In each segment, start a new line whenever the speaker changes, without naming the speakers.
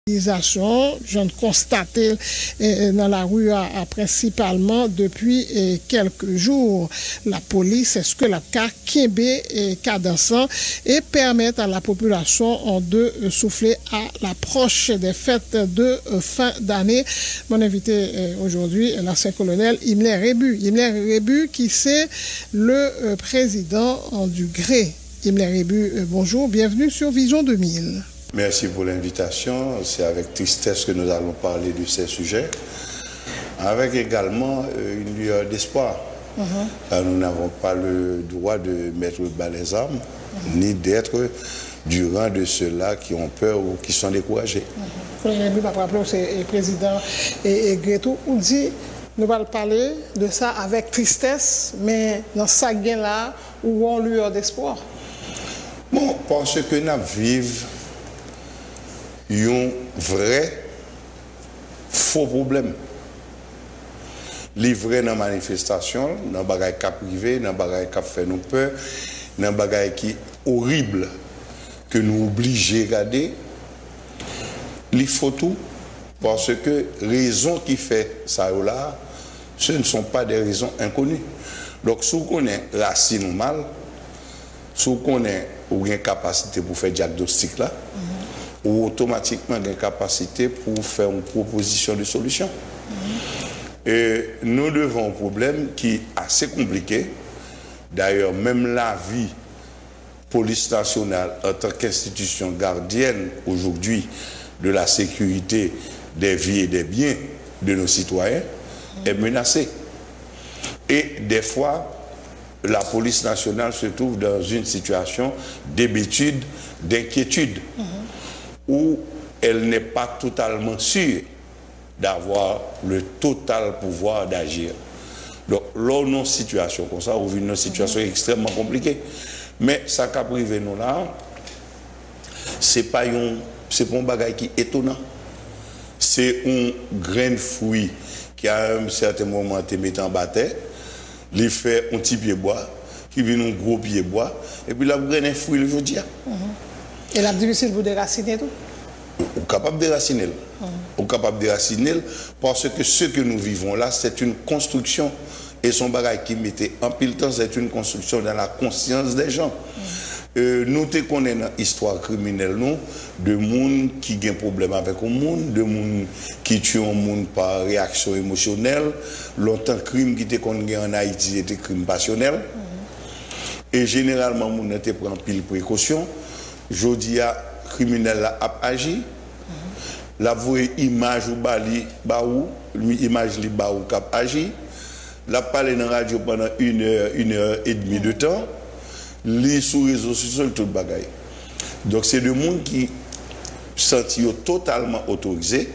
Je ne constatais dans la rue principalement depuis quelques jours. La police, est-ce que la cas Kembe et Cadensan et permettent à la population de souffler à l'approche des fêtes de fin d'année. Mon invité aujourd'hui est l'ancien colonel Himmler Rebu. Himmler Rebu qui c'est le président du GRE. Himmler Rebu, bonjour, bienvenue sur Vision 2000.
Merci pour l'invitation. C'est avec tristesse que nous allons parler de ces sujets, avec également une lueur d'espoir. Nous n'avons pas le droit de mettre bas les armes, ni d'être du rang de ceux-là qui ont peur ou qui sont découragés.
Colonel Rebu, par rapport au président et Gretou, on dit, nous allons parler de ça avec tristesse, mais dans ça gain-là, où on lueur d'espoir.
Bon, parce que nous vivons un vrai faux problème. Livré dans la manifestation, dans le bagage qui privé, dans le bagage qui fait nous peur, dans le bagage qui est horrible, que nous obligons de regarder, les photos, parce que les raisons qui fait ça là, ce ne sont pas des raisons inconnues. Donc, si on connaît racine ou mal, si on connaît ou une capacité pour faire diagnostic là, ou automatiquement une capacité pour faire une proposition de solution. Et nous devons un problème qui est assez compliqué. D'ailleurs, même la vie police nationale en tant qu'institution gardienne aujourd'hui de la sécurité des vies et des biens de nos citoyens est menacée. Et des fois, la police nationale se trouve dans une situation d'habitude, d'inquiétude, où elle n'est pas totalement sûre d'avoir le total pouvoir d'agir. Donc, là, on a une situation comme ça, on vit une situation extrêmement compliquée. Mais ça qui a privé nous là, ce n'est pas un bagage qui est étonnant. C'est un grain de fruit qui à un certain moment te met en bataille, il fait un petit pied bois, qui vient un gros pied bois, et puis là, vous grain de fruit le jour.
Et là, difficile pour déraciner tout?
On est capable de déraciner. On est capable de déraciner parce que ce que nous vivons là, c'est une construction. Et son bagage qui mettait en pile temps, c'est une construction dans la conscience des gens. Nous te connaissons dans l'histoire criminelle, nous, de gens qui ont un problème avec un monde, de gens qui tuent un monde par réaction émotionnelle. Longtemps, crime qui était connu en Haïti était crime passionnel. Et généralement, nous ne prend pile précaution. Je dis à criminel a agi. La voie image ou bali baou, image li baou cap agi. La parlé dans la radio pendant une heure et demie de temps. Li sous réseaux sociaux tout bagaille. Donc c'est des gens qui sentent totalement autorisés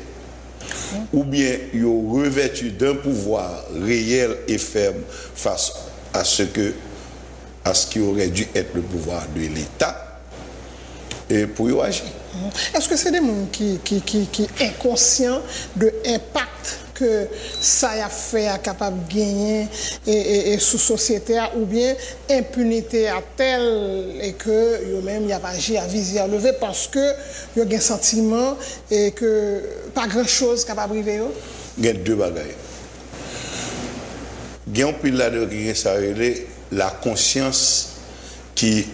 ou bien ils ont revêtu d'un pouvoir réel et ferme face à ce qui aurait dû être le pouvoir de l'État et pour y agir.
Est-ce que c'est des gens qui sont inconscients de l'impact que ça a fait à capable de gagner et sous société ou bien impunité à telle et que eux-mêmes y a agi à visière levée parce que y a un sentiment et que pas grand chose capable d'arriver?
Il y a deux bagailles. Il y a un pile là de la conscience qui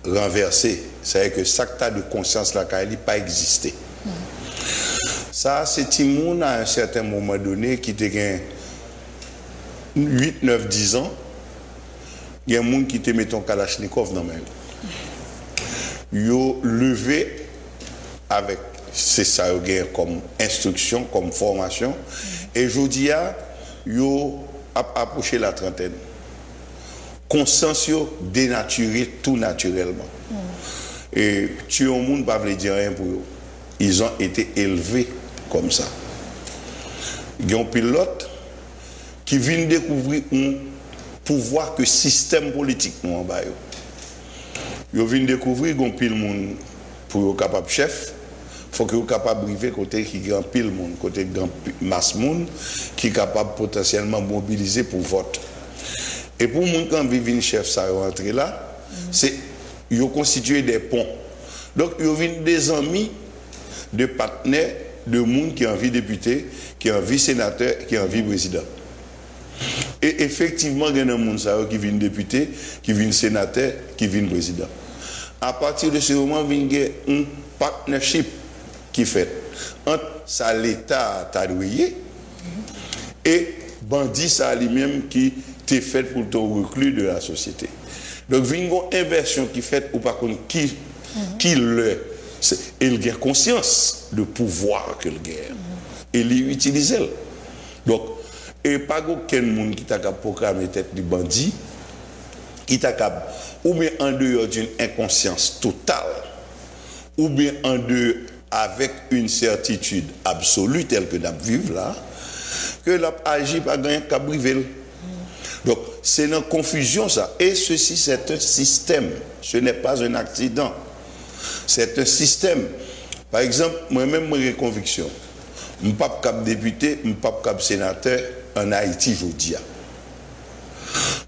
renversée. C'est-à-dire que chaque tas de conscience là n'a pas existé. Ça, c'est Timoun à un certain moment donné qui était 8, 9, 10 ans. Il y a un monde qui te met ton Kalachnikov dans la main. Ils ont levé avec, c'est ça comme instruction, comme formation. Et je dis, ils ont approché la trentaine. Conscience dénaturé tout naturellement. Et tuer un monde ne veut pas dire rien pour eux. Ils ont été élevés comme ça. Il y a un pilote qui vient découvrir un pouvoir que le système politique nous en bas. Ils viennent découvrir qu'il y a un pile monde pour être capable chef. Il faut qu'il soit capable de vivre côté qui grand pile monde, côté grand masse monde, qui est capable potentiellement mobiliser pour vote. Et pour les gens qui vivent chef, ça rentre là, c'est ils ont constitué des ponts. Donc ils viennent des amis de partenaires, de monde qui a envie député, qui a envie sénateur, qui a envie président. Et effectivement, il y a un monde qui vient député, qui vient sénateur, qui vient président. À partir de ce moment, il y a un partnership qui fait entre ça l'État tadouillé et bandit ça lui-même qui t'est fait pour ton reclus de la société. Donc, il y a une inversion qui fait ou par contre qui le il a conscience de pouvoir qu'il gagne et il utilise. Donc, et pas aucun monde qui t'a proclamé tête du bandit, qui t'a ou bien en dehors d'une inconscience totale, ou bien en dehors avec une certitude absolue telle que nous vivons là, que l'a agi pas gagner qu'à briver. Donc, c'est une confusion ça. Et ceci, c'est un système. Ce n'est pas un accident. C'est un système. Par exemple, moi-même, j'ai une conviction. Je ne suis pas cap député, je ne suis pas cap sénateur en Haïti, je dis.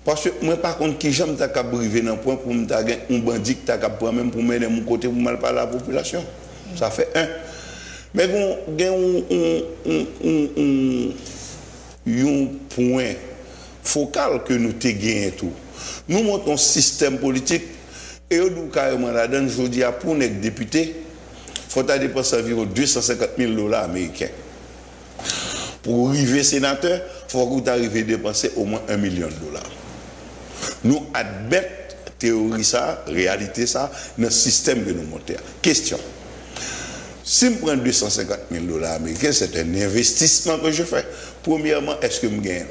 Parce que moi, par contre, qui j'aime ta cap briver dans le point pour me taguer un bandit qui t'a cap même pour mener mon côté pour mal parler à la population. Ça fait un. Mais il y a un point focal que nous te gagnons tout. Nous montons un système politique et nous carrément là-dedans, je dis pour être député, il faut dépenser environ 250 000 $ américains. Pour arriver sénateur, il faut que tu arrives à dépenser au moins $1 million. Nous admettons théorie ça, réalité ça, dans le système que nous montons. Question. Si je prends 250 000 $ américains, c'est un investissement que je fais. Premièrement, est-ce que je gagne?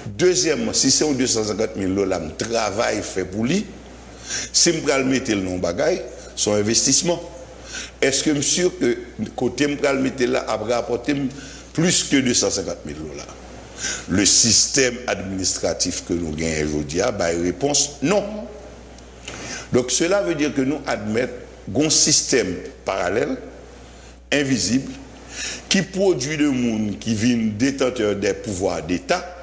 Deuxièmement, si c'est un 250 000 $, je travaille fait pour lui. Si je vais mettre le nom bagaille, son investissement. Est-ce que je suis sûr que côté je vais mettre là, après apporter plus que 250 000 $? Le système administratif que nous gagnons aujourd'hui, réponse non. Donc cela veut dire que nous admettons un système parallèle, invisible, qui produit de monde qui vient détenteur des pouvoirs d'État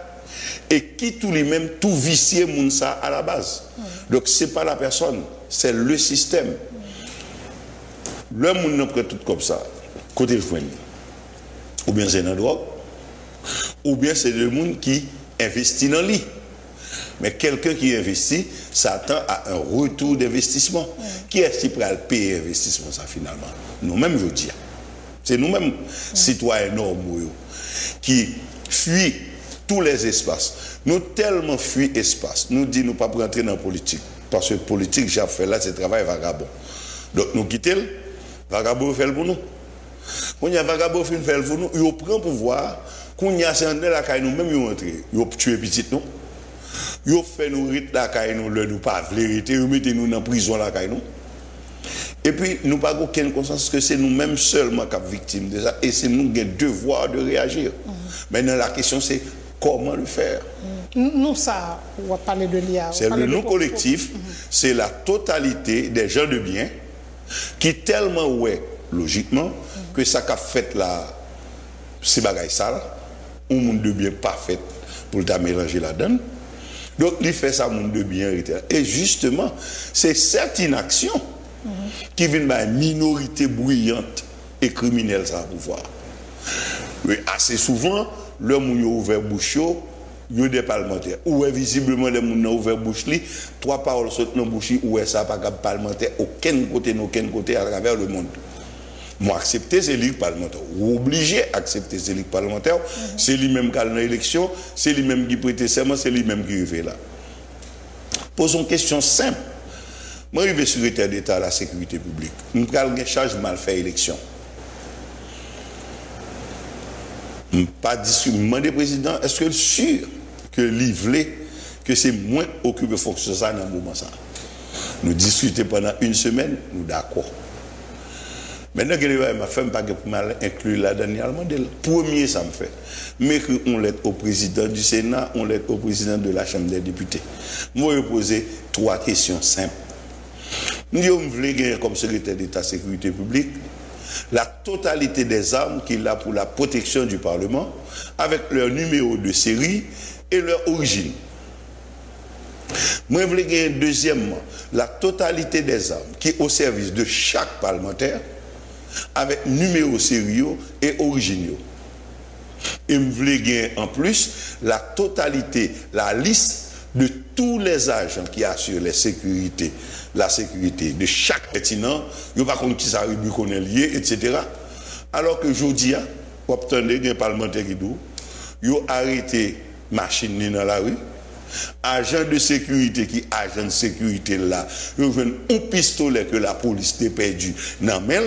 et qui tout lui-même, tout vicier monde ça à la base. Donc ce n'est pas la personne, c'est le système. Le monde n'a pas tout comme ça, côté le foyer. Ou bien c'est un drogue, ou bien c'est le monde qui investit dans lui. Mais quelqu'un qui investit s'attend à un retour d'investissement. Qui est-ce qui pourra payer l'investissement ça finalement? Nous-mêmes, je dis. C'est nous-mêmes, citoyens normaux, qui fuient tous les espaces. Nous tellement fuient l'espace. Nous disons nous ne pas rentrer dans la politique. Parce que la politique, j'ai fait là, c'est travail vagabond. Donc nous quittons, vagabond fait le pour nous. Quand il y a vagabond fait le pour nous, il prend pouvoir. Quand il y a la caille, nous-mêmes, ils entrent. Ils tuent petit nous. Ils fait nous rite la caille, nous ne pas vérité, ils mettent nous dans la prison la caille nous. Et puis, nous n'avons pas aucune conscience que c'est nous-mêmes seulement qui sommes victimes de ça. Et c'est nous qui avons le devoir de réagir. Maintenant, la question, c'est comment le faire.
Nous, ça, on va parler de l'IA.
C'est le nous collectif, c'est la totalité des gens de bien qui tellement, ouais, logiquement, que ça qu'a fait là, c'est bagaille sale, un monde de bien parfait pour le mélanger la donne. Donc, il fait ça, monde de bien. Et justement, c'est cette inaction qui vient d'une minorité bruyante et criminelle sans pouvoir. Oui, assez souvent, l'homme qui a ouvert bouche, il y a des parlementaires. Ou visiblement, les gens qui ont ouvert bouche, trois paroles sautent dans la bouche, ou est-ce pas parlementaire, aucun côté à travers le monde. Moi, accepter ces ligues parlementaires, ou obligé d'accepter ces ligues parlementaires, c'est lui-même qui a l'élection, c'est lui-même qui prête serment, c'est lui-même qui arrive là. Posons une question simple. Moi, je suis secrétaire d'État à la sécurité publique. Nous avons une charge mal fait élection. Je ne pas demander au président, est-ce que sûr que livrer, que c'est moins occupé fonction ça dans le moment ça. Nous discutons pendant une semaine, nous d'accord. Maintenant que ma femme pas pour mal inclure la Daniel Mandel. Premier ça me fait. Mais on l'aide au président du Sénat, on l'aide au président de la Chambre des députés. Moi je poser trois questions simples. Nous voulons comme secrétaire d'État sécurité publique la totalité des armes qu'il a pour la protection du Parlement avec leur numéro de série et leur origine. Moi je voulais deuxièmement la totalité des armes qui est au service de chaque parlementaire avec numéro sérieux et originaux. Et me voulais gagner en plus la totalité, la liste de tous les agents qui assurent la sécurité de chaque continent, il n'y a pas contre qui ça rubrique est lié, etc. Alors que aujourd'hui, vous obtenez un parlementaire qui dit, ils ont arrêté machine dans la rue, agent de sécurité qui agent de sécurité là, ils ont un pistolet que la police a perdu dans Mel,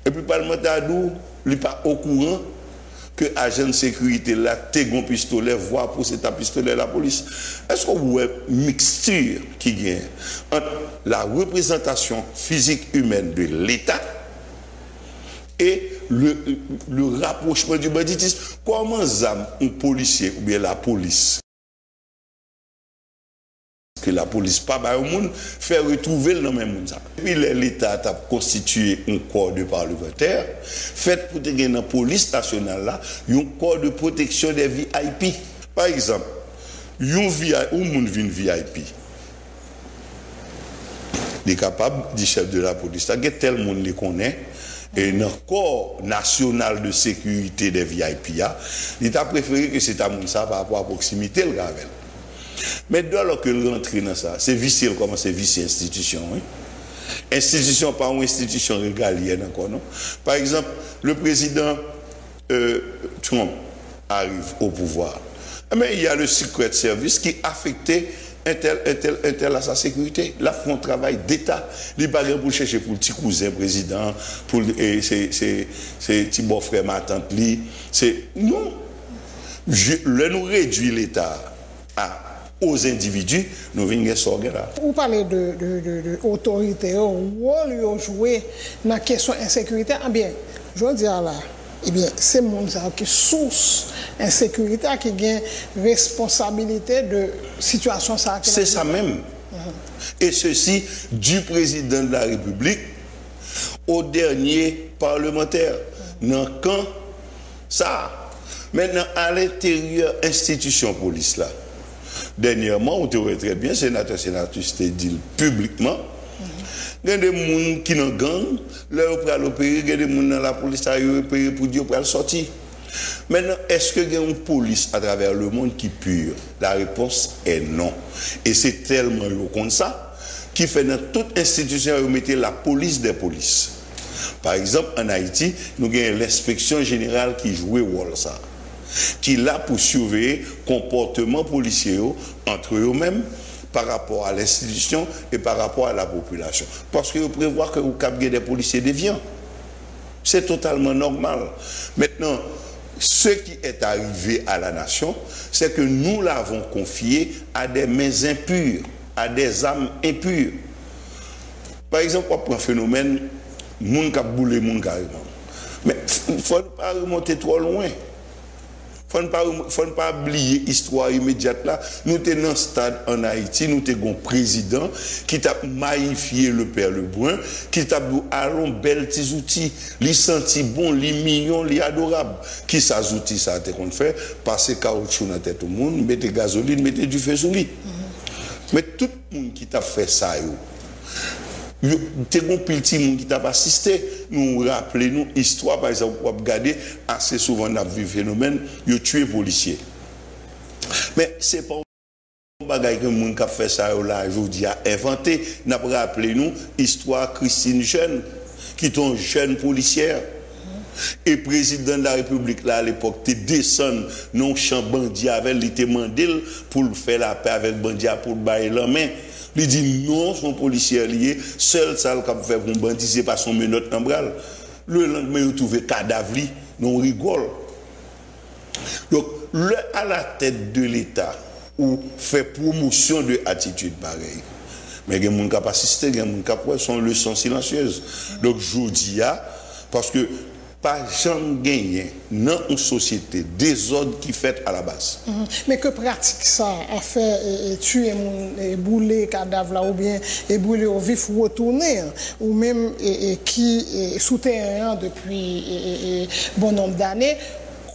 et puis le parlementaire dit, il n'est pas au courant que agent de sécurité là, t'es un pistolet, voit pour cet pistolet la police. Est-ce que vous avez une mixture qui vient entre la représentation physique humaine de l'État et le rapprochement du banditisme? Comment un policier ou bien la police, que la police pas au monde, fait retrouver le même monde? Puis l'État a constitué un corps de parlementaires, fait pour que dans la police nationale là, un corps de protection des VIP. Par exemple, un monde vient VIP. Il est capable du chef de la police. Il y a tel monde les connaît. Et dans le corps national de sécurité des VIP, il a préféré que c'est un monde ça par rapport à la proximité le gravel. Mais dès lors que le rentre dans ça, c'est vicié comment c'est vicié institution. Oui? Institution par une institution régalienne encore, non? Par exemple, le président Trump arrive au pouvoir. Mais il y a le Secret Service qui affectait un tel à sa sécurité. Là, font un travail d'État. Les bagarres pour chercher pour le petit cousin président, pour c'est petit beau-frère, ma tante, non. Le nous réduit l'État aux individus, nous venons sortir là.
Vous parlez de autorité, le rôle joué dans la question de l'insécurité. Ah bien, je veux dire là, eh bien, c'est mon qui source insécurité qui a responsabilité de situation.
C'est ça même. Et ceci du président de la République au dernier parlementaire. Dans quand ça. Maintenant, à l'intérieur institution police là. Dernièrement, on te voit très bien, sénateur, sénatrice, te dit publiquement. Il y a des gens qui n'ont gang, là, on peut l'opérer, il y a des gens dans la police, qui ont opéré pour dire qu'on peut sortir. Maintenant, est-ce qu'il y a une police à travers le monde qui pure? La réponse est non. Et c'est tellement comme ça, qui fait dans toute institution, on mettait la police des polices. Par exemple, en Haïti, nous avons l'inspection générale qui jouait rôle ça, qui est là pour surveiller le comportement policier entre eux-mêmes par rapport à l'institution et par rapport à la population. Parce que vous prévoit que vous captez des policiers déviants. C'est totalement normal. Maintenant, ce qui est arrivé à la nation, c'est que nous l'avons confié à des mains impures, à des âmes impures. Par exemple, on prend un phénomène, moun k'ap boule moun carrément. Mais il ne faut pas remonter trop loin. Il ne faut pas oublier l'histoire immédiate là. Nous sommes dans un stade en Haïti, nous avons un président qui a maïfié le père Lebrun, qui a dit allons bel petits outils, les senti bon, les mignons, les adorables. Qui ça outils ça a été fait? Passer caoutchouc dans la tête au monde, mettre gasoline, mettre du feu sur lui. Mais tout le monde qui t'a fait ça, il y a un petit monde qui t'a assisté. Nous rappelons l'histoire, par exemple, pour regarder, assez souvent, on a vu le phénomène, il a tué les policiers. Mais ce n'est pas un bagage que le monde qui a fait ça aujourd'hui a inventé. Nous avons rappelé l'histoire Christine Jeune, qui est une jeune policière. Et le président de la République, là, à l'époque, il descend dans le champ bandit avec lui, il demandé pour faire la paix avec bandit, pour le bailler la main. Il dit non, son policier lié, seul ça qui fait pour un bandit, c'est pas son menotte en bras. Le lendemain, il trouve cadavre, on rigole. Donc, à la tête de l'État, ou fait promotion de attitude pareille. Mais il y a des gens qui ont assisté, il y a des gens qui sont leçons silencieuses. Donc, je dis, parce que pas jamais gagné dans une société des ordres qui fait à la base.
Mais que pratique ça a fait tuer bouler cadavre là ou bien brûler au vif ou retourner ou même qui souterrain depuis bon nombre d'années?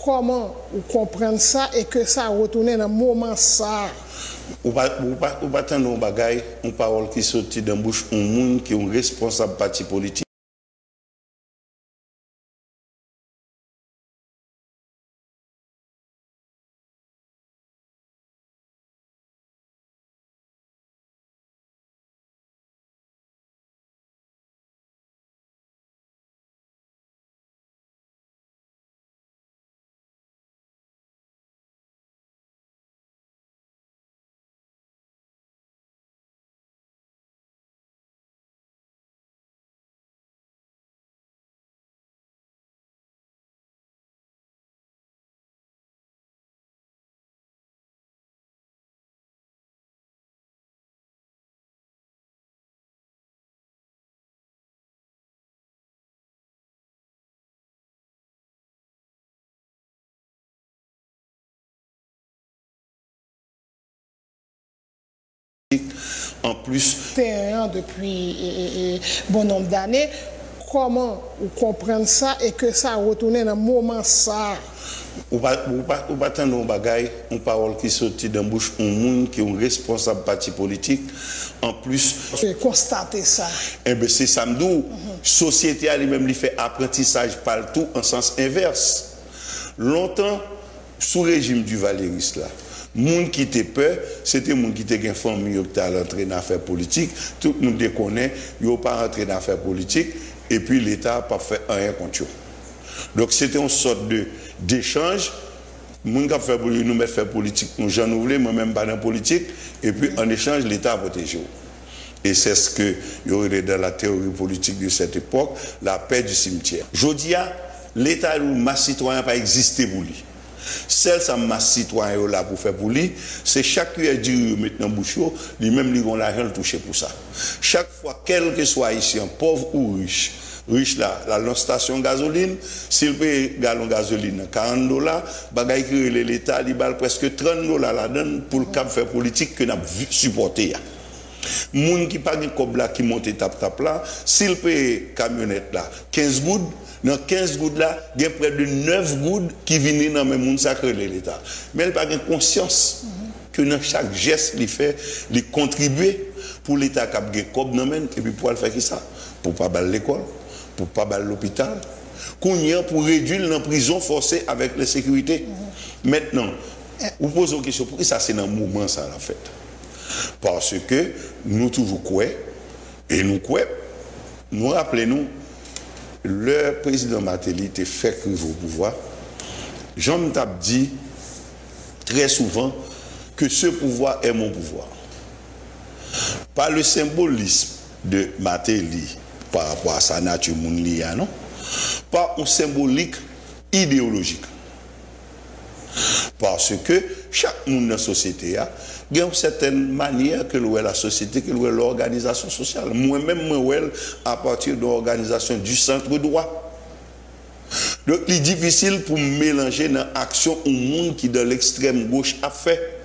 Comment vous comprenez ça et que ça a retourné dans le moment ça?
Ou pas attendre un bagage, une parole qui sortit dans la bouche d'un monde qui est un responsable parti politique. En plus...
depuis bon nombre d'années. Comment vous comprenez ça et que ça a retourné dans le moment ça?
Ou pas attendre un bagay, une parole qui sortit dans bouche un monde qui est un responsable parti politique. En plus,
constater ça.
Eh ben c'est samedi, société elle-même lui fait apprentissage partout en sens inverse. Longtemps sous régime du Valéris là, monde qui était peur, c'était monde qui était une famille qui était entré dans l'affaire politique. Tout le monde connaît, ils n'ont pas entré dans l'affaire politique et puis l'État n'a pas fait rien contre eux. Donc c'était une sorte d'échange. Moun qui fait nous mettre faire politique, nous j'en voulais moi-même pas dans politique et puis en échange l'État a protégé. Et c'est ce que y aurait dans la théorie politique de cette époque, la paix du cimetière. Jodia, l'État ou masse citoyen pas existé pour lui. Celle ça masse citoyen là pour faire pour lui, c'est chaque cuillère du maintenant bouchon, lui-même lui on l'argent le toucher pour ça. Chaque fois quel que soit ici un pauvre ou riche là, la station gasoline, s'il paye gallon gasoline $40, bagay qui l'État il balle presque $30 là-dedans pour le cap faire politique que n'a supporté. Moun qui pas de cob là qui monte tap là, s'il paye camionnette là 15 gouttes, dans 15 gouttes là, il y a près de 9 gouttes qui viennent dans même moun sacré l'État. Mais il pas de conscience que dans chaque geste il fait, il contribue pour l'État qui a de cob dans même et puis pour le faire qui ça, pour pas balle l'école, pour pas balle l'hôpital, pour réduire la prison forcée avec la sécurité. Maintenant, vous posez une question, pourquoi ça c'est dans le mouvement ça en fait? Parce que nous toujours quoi et nous rappelons le président Martelly était fait crier au pouvoir. Jean m'tap dit très souvent que ce pouvoir est mon pouvoir. Par le symbolisme de Martelly par rapport à sa nature mondiale, non? Par un symbolique idéologique. Parce que chaque monde dans la société a une certaine manière que la société, que l'organisation sociale. Moi-même, à partir de l'organisation du centre droit. Donc, il est difficile pour mélanger dans l'action au monde qui dans l'extrême gauche a fait.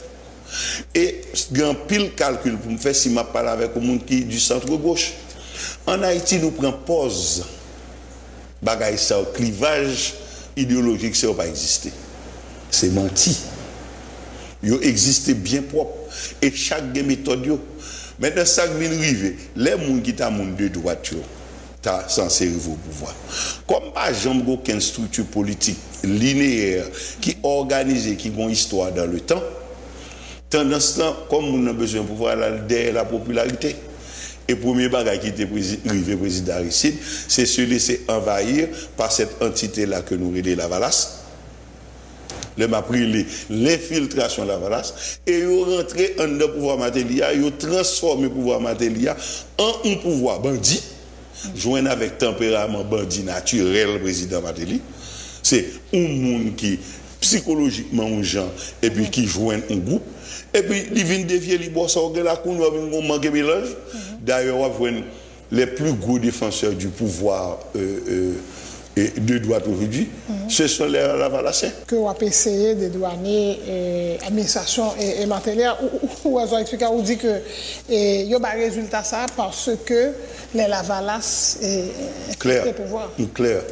Et il y a un pile calcul pour me faire si je parle avec le monde qui est du centre gauche. En Haïti, nous prenons pause. Bagaille ça, clivage idéologique, ça n'a pas existé. C'est menti. Il existe bien propre. Et chaque méthode, maintenant, ça vient arriver. Les gens qui ont de droite, sont censés arriver au pouvoir. Comme pas jamais aucune structure politique linéaire qui organisée, qui a une histoire dans le temps, tendance là, comme on a besoin de pouvoir derrière la popularité. Et le premier bagage qui était arrivé président Aristide, c'est se laisser envahir par cette entité-là que nous relèvons la Valasse. Le m'a pris l'infiltration de la Valasse et ils ont rentré en le pouvoir Martelly, ils ont transformé le pouvoir Martelly en un pouvoir bandit, joint avec tempérament bandit naturel, le président Martelly. C'est un monde qui psychologiquement un gens et puis qui joint un groupe. Et puis, ils viennent dévier les boss de la cour, ils vont manquer mélange. D'ailleurs, les plus gros défenseurs du pouvoir de droite aujourd'hui, ce sont les Lavalassiens.
Que vous avez essayé de douaner l'administration et matériel, ou vous avez expliqué, vous dit que il y a un résultat ça parce que les Lavalas
clair, pouvoir. Clair.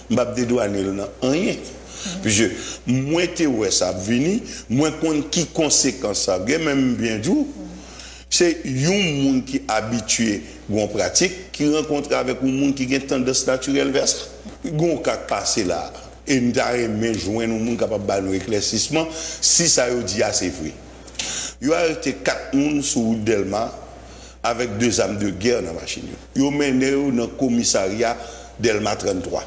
Je ne vais pas dédouaner rien. Puis moins théorie ça venu, moins qui conséquence ça, même bien dit, c'est un monde qui est habitué à une pratique, qui rencontre avec un monde qui a une tendance naturelle vers ça. Il y a un cas passé là, et nous avons joindre un monde capable de faire un éclaircissement, si ça veut dire c'est vrai. Il y a arrêté 4 personnes sur Delma avec 2 armes de guerre dans la machine. Ils ont mené dans le commissariat Delma 33.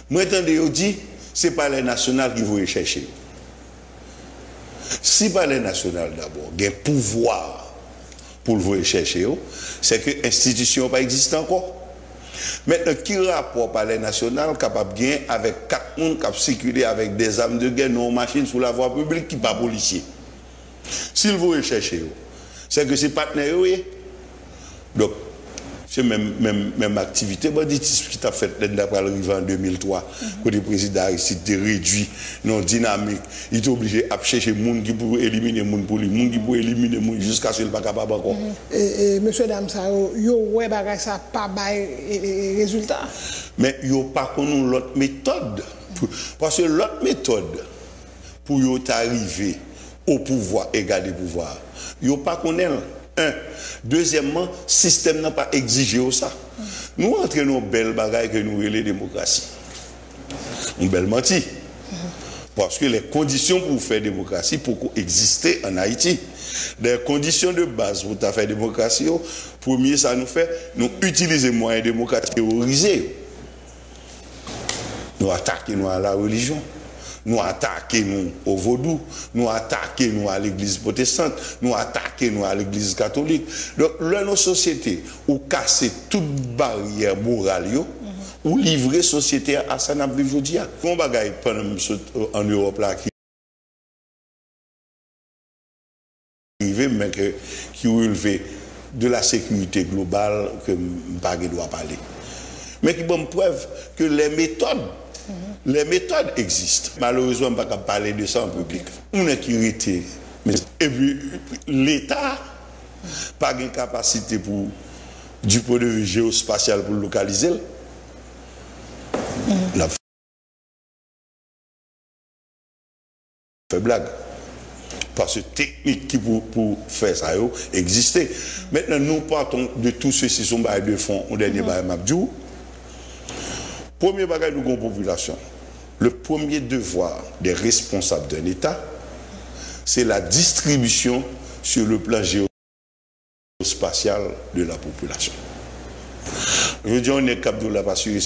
Moi, je dis, ce n'est pas les nationales qui vont chercher. Si pas les nationales d'abord, il y a un pouvoir pour le chercher, c'est que l'institution n'a pas existé encore. Maintenant, qui rapport par les nationales capable de gagner avec 4 personnes qui circulent avec des armes de guerre, non machines sur la voie publique qui ne sont pas policiers. S'ils vont chercher, c'est que c'est partenaires. Donc, c'est même activité banditisme qui t'a fait d'après arrivé en 2003 quand le président Aristide a réduit non dynamique il est obligé à chercher monde qui pour éliminer monde pour lui monde qui pour éliminer monde jusqu'à ce qu'il pas capable encore
et monsieur dame ça yo ouais bagay ça pas bail résultat
mais yo pas connait l'autre méthode parce que l'autre méthode pour yo arriver au pouvoir et garder pouvoir yo pas connait. Un. Deuxièmement, le système n'a pas exigé ça. Nous entrons dans une belle bagaille que nous voulons la démocratie. Une belle menti. Parce que les conditions pour faire démocratie, pour exister en Haïti, les conditions de base pour faire démocratie, premier, ça nous fait, nous utiliser les moyens démocratiques théorisés. Nous attaquons à la religion. Nous attaquons au vaudou, nous attaquons à l'église protestante, nous attaquons à l'église catholique. Donc, là, nos sociétés, ou casser toute barrière morale, ou livrer la société à ça n'a plus aujourd'hui. On bagaille en Europe là qui mais qui relève de la sécurité globale que je dois parler. Mais qui bonne preuve que les méthodes existent. Malheureusement, on ne peut pas parler de ça en public. On a qui était. Et puis, l'État n'a pas de capacité pour, du point de vue géospatial pour localiser. La fait blague. Parce que technique qui pour faire ça existait. Maintenant, nous partons de tous ceux-ci sont de fond au dernier Mabdou. Premier bagage de la population, le premier devoir des responsables d'un État, c'est la distribution sur le plan géospatial de la population. Je dis, on est capable de la assurer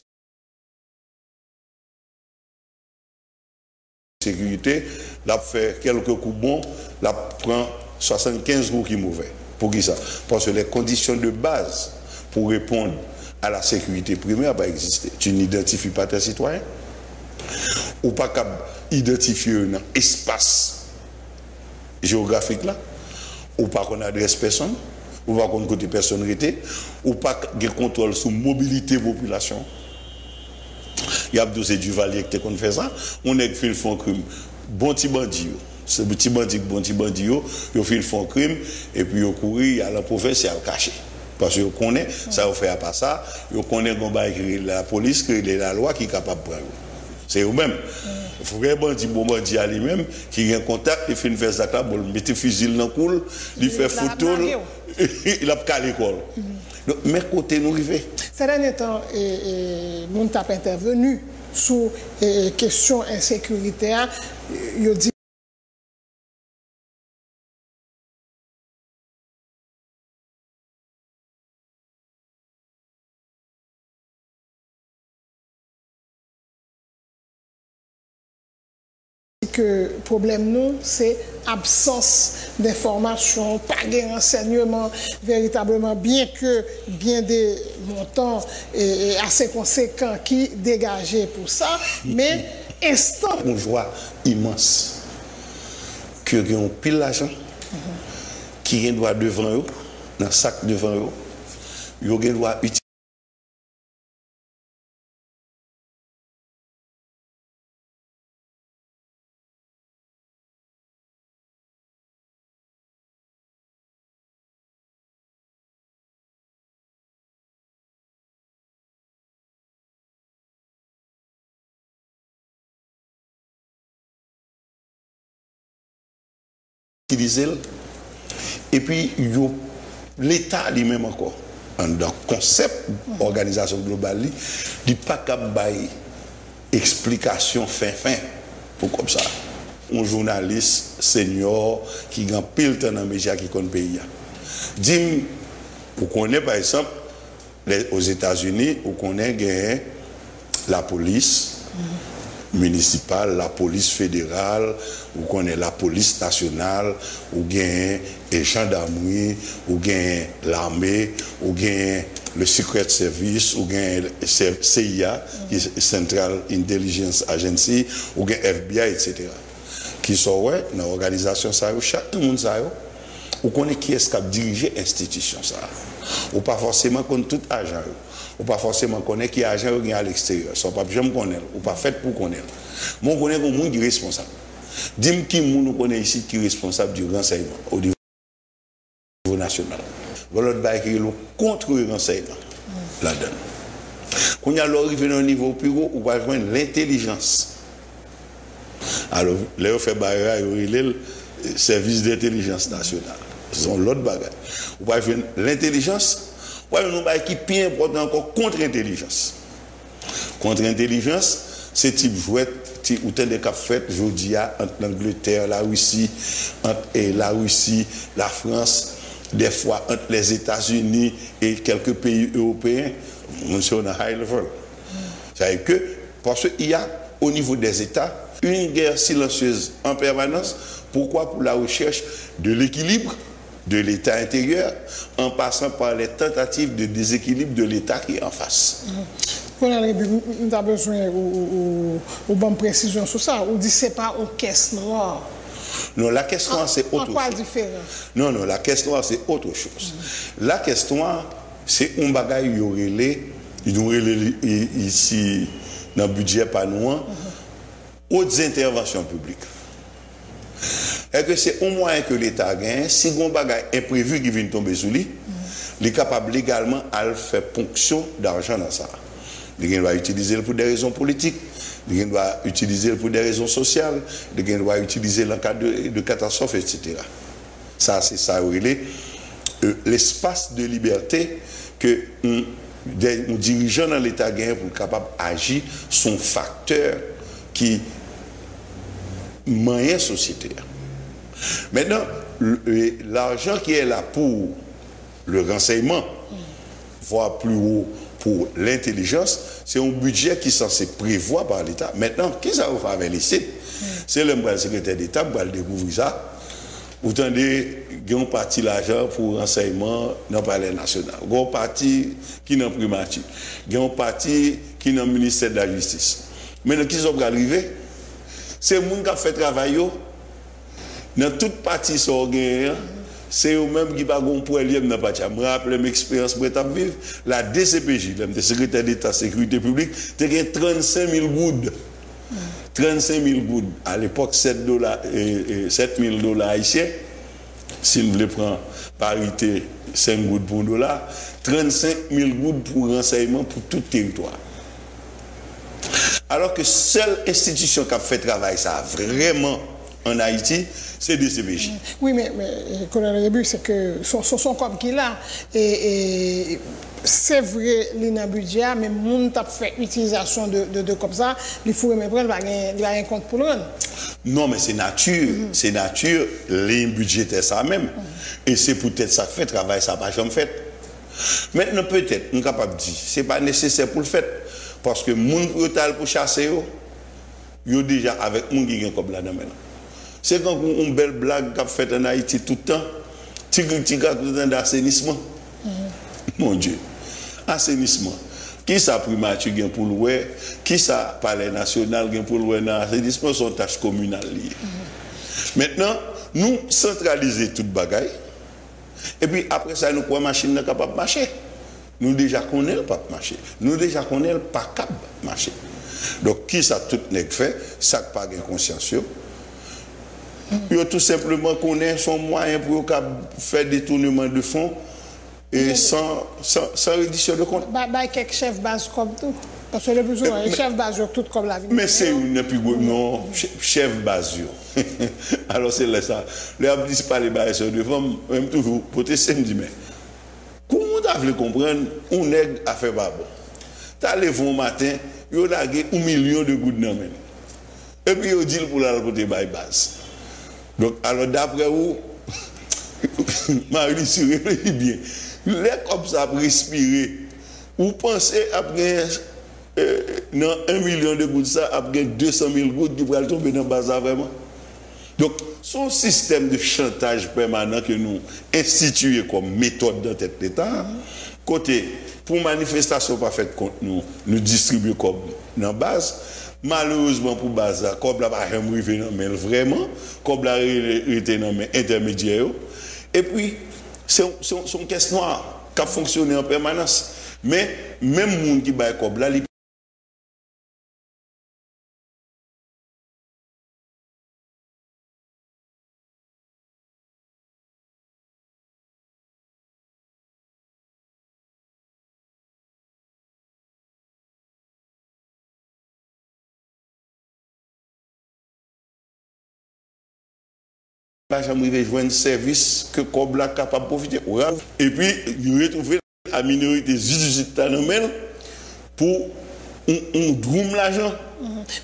sécurité, la fait quelques coups bons, la prend 75 coups qui mauvais. Pour qui ça? Parce que les conditions de base pour répondre à la sécurité primaire va exister. Tu n'identifies pas tes citoyens. Ou pas capable d'identifier un espace géographique là. Ou pas qu'on adresse personne. Ou pas qu'on côté personnalité. Ou pas qu'on contrôle sur mobilité population. Il y a des du Valier qui fait ça. On est fait le fond crime. Bon petit bandit. Ce petit bandit, il fait le fond crime. Et puis il court, il y a la professeur caché. Parce que vous connaissez, ça vous fait pas ça, vous connaissez la police, la loi qui est capable de prendre. C'est vous-même. Il faut que les bandits à lui-même, qui a un contact, il fait une veste d'acte, il met un fusil dans le cou, il fait photo, il a qu'à l'école. Mais côté nous arrivons.
Ces derniers temps, nous avons intervenu sur les questions insécuritaires. Il dit que le problème, nous, c'est absence d'informations, pas de renseignements véritablement, bien que bien des montants assez conséquents qui dégagés pour ça, mais instant.
On voit immense que y a un pile d'argent qui doit devant eux, dans le sac devant eux, ils doivent utiliser. Et puis, l'État lui-même encore, dans le concept organisation globale, il n'est pas capable d'explication fin pour comme ça. Un journaliste senior qui a pile temps dans les médias qui connaît le pays. Dis-moi, vous connaissez par exemple, aux États-Unis, vous connaissez la police municipale, la police fédérale, ou qu'on est la police nationale, ou gain les gendarmerie, ou gain l'armée, ou gain le Secret Service, ou gain CIA, qui est Central Intelligence Agency, ou gain FBI, etc. Qui sont dans l'organisation, chaque monde Ou connaît qui est-ce qui a dirigé l'institution ça. Ou pas forcément connaît tout agent. Ou pas forcément connaît qui agent à l'extérieur. Ça pas jamais connaître. Ou pas fait pour connaître. Moi, on connaît un monde qui est responsable. Dis-moi qui nous connaît ici qui est responsable du renseignement au niveau national. L'autre bail qui est le contre-renseignement là-dedans. Quand il y a l'arrivée à un niveau plus haut, on va joindre l'intelligence. Alors, là, on fait le service d'intelligence nationale. C'est l'autre bagage. On va joindre l'intelligence. On va joindre un qui est plus important encore contre-intelligence. Contre-intelligence, c'est type jouet, ou tel des cas fait, je dis, entre l'Angleterre, la Russie, la France, des fois entre les États-Unis et quelques pays européens, on est à high level. C'est-à-dire que, parce qu'il y a au niveau des États une guerre silencieuse en permanence. Pourquoi? Pour la recherche de l'équilibre de l'État intérieur en passant par les tentatives de déséquilibre de l'État qui est en face.
On a besoin de bonne précision sur ça. On dit que ce n'est pas une caisse noire.
Non, la caisse noire, c'est autre chose.
En quoi différent?
Non, la caisse noire, c'est autre chose. La caisse noire, c'est un bagage qui est ici, dans le budget pas loin, autres interventions publiques. Et que c'est au moyen que l'État gagne, si un bagage imprévu qui vient tomber sous lui, il est capable légalement de faire ponction d'argent dans ça. Il doit utiliser pour des raisons politiques, il doit utiliser pour des raisons sociales, il doit utiliser en cas de catastrophe, etc. Ça, c'est ça, l'espace de liberté que un dirigeant dans l'État gagne pour être capable d'agir, son facteur qui moyen sociétaire. Maintenant, l'argent qui est là pour le renseignement, voire plus haut pour l'intelligence, c'est un budget qui est censé prévoir par l'État. Maintenant, qui ça va faire avec l'ICI? C'est le secrétaire d'État qui va le découvrir ça. Vous entendez, il y a une partie de l'argent pour renseignement dans le palais national. Il y a une partie qui est dans le primature. Il y a une partie qui est dans le ministère de la Justice. Maintenant, qui sont arrivés? C'est les gens qui ont fait travail. Dans toute partie c'est eux-mêmes qui ne pour aller dans le parti. Je me rappelle mon expérience pour vivre. La DCPJ, le secrétaire d'État Sécurité publique, c'était 35 000 gouttes. 35 000 gouttes. À l'époque, 7 000 $ haïtiens. Si vous voulez prendre parité 5 gouttes pour $, 35 000 gouttes pour renseignement pour tout territoire. Alors que seule institution qui a fait travail ça vraiment en Haïti, c'est DCPJ.
Oui, mais colonel Rebu, c'est que son comme qu'il a, et c'est vrai, il y a un budget, mais moun t'a fait utilisation de comme ça, il faut remettre, il va un compte pour le rendre.
Non, mais c'est nature, c'est nature, les budgétaires ça même, et c'est peut-être ça fait travail, ça n'a pas jamais fait. Maintenant, peut-être, on est capable de dire, ce n'est pas nécessaire pour le faire, parce que moun pour chasser, yo déjà avec moun qui gagne comme là maintenant. C'est quand une belle blague qu'a fait en Haïti tout le temps, tigre d'assainissement. Mon Dieu, assainissement. Qui ça primature gagne pour le qui ça palais national gagne pour le dans assainissement sont tâches communales liées. Maintenant, nous centraliser toute bagaille. Et puis après ça, nous quoi machine n'est capable de marcher. Nous déjà connaissons pas marcher. Nous déjà connaissons pas capable de marcher. Donc qui ça tout n'est fait, ça pas gain conscience. Yo tout simplement connaît son moyen pour faire détournement de fonds et sans reddition de compte.
Quelques chefs base comme tout. Parce que le besoin, les chefs base tout comme la vie.
Mais c'est une plus non, chef base. Alors c'est là ça. Les abdis pas les bases de femmes, même toujours, pour te me mais comment tu veux comprendre, on nègre à faire pas bon. Tu as levé au matin, il a gagné 1 million de gouttes dans même. Et puis il dit pour la côté base. Donc, alors d'après vous, Marie sur bien, les comme ça pour respirer, vous pensez après 1 million de gouttes, ça, après 200 000 gouttes qui vont tomber dans le bazar vraiment. Donc, son système de chantage permanent que nous instituons comme méthode dans tête d'État, côté, pour manifestation pas faite contre nous, nous distribuons comme dans la base. Malheureusement pour Baza, comme la pas jamais vraiment, comme la été dans mes intermédiaires, Et puis, c'est une caisse noire qui a fonctionné en permanence. Mais même les gens qui baillent comme là, l'argent arrive joindre un service que Kobla est capable de profiter. Et puis, il retrouve la minorité zizuzitanomen pour on droum l'argent.